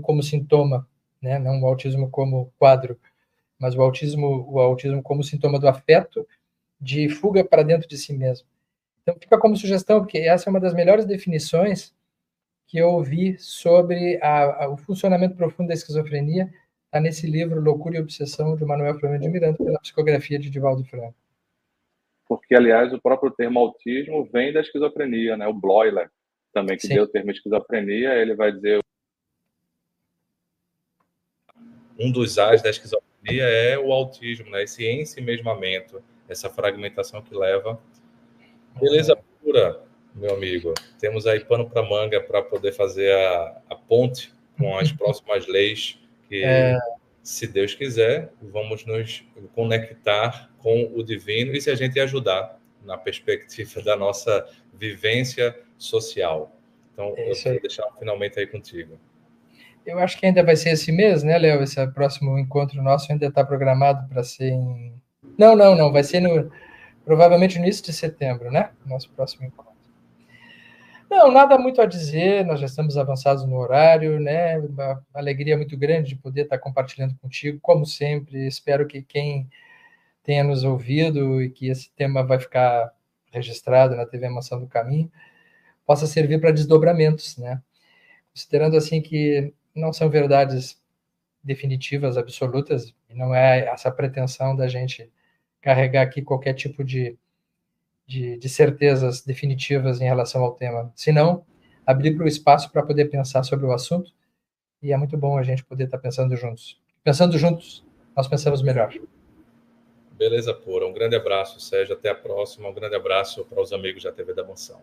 [SPEAKER 2] como sintoma, né? Não o autismo como quadro, mas o autismo como sintoma do afeto de fuga para dentro de si mesmo. Então fica como sugestão, porque essa é uma das melhores definições que eu ouvi sobre o funcionamento profundo da esquizofrenia, está nesse livro Loucura e Obsessão, de Manuel Filomeno de Miranda, pela psicografia de Divaldo Franco.
[SPEAKER 1] Porque, aliás, o próprio termo autismo vem da esquizofrenia, né? O Bloiler, também, que
[SPEAKER 2] Sim,
[SPEAKER 1] deu o termo esquizofrenia, ele vai dizer.
[SPEAKER 3] Um dos A's da esquizofrenia é o autismo, né? Esse ensimesmamento, essa fragmentação que leva. Beleza pura, meu amigo. Temos aí pano para manga para poder fazer a ponte com as próximas leis que, se Deus quiser, vamos nos conectar com o divino e se a gente ajudar na perspectiva da nossa vivência social. Então, eu
[SPEAKER 2] isso aí.
[SPEAKER 3] vou deixar finalmente aí contigo.
[SPEAKER 2] Eu acho que ainda vai ser esse mês, né, Léo? Esse próximo encontro nosso ainda está programado para ser em. Não, não, não. Vai ser provavelmente no início de setembro, né? Nosso próximo encontro. Não, nada muito a dizer. Nós já estamos avançados no horário, né? Uma alegria muito grande de poder estar compartilhando contigo, como sempre. Espero que quem tenha nos ouvido e que esse tema vai ficar registrado na TV Mansão do Caminho possa servir para desdobramentos, né? Considerando assim que não são verdades definitivas, absolutas, e não é essa pretensão da gente carregar aqui qualquer tipo de certezas definitivas em relação ao tema, senão abrir para o espaço para poder pensar sobre o assunto, e é muito bom a gente poder estar pensando juntos. Pensando juntos, nós pensamos melhor.
[SPEAKER 3] Beleza pura. Um grande abraço, Sérgio. Até a próxima. Um grande abraço para os amigos da TV da Mansão.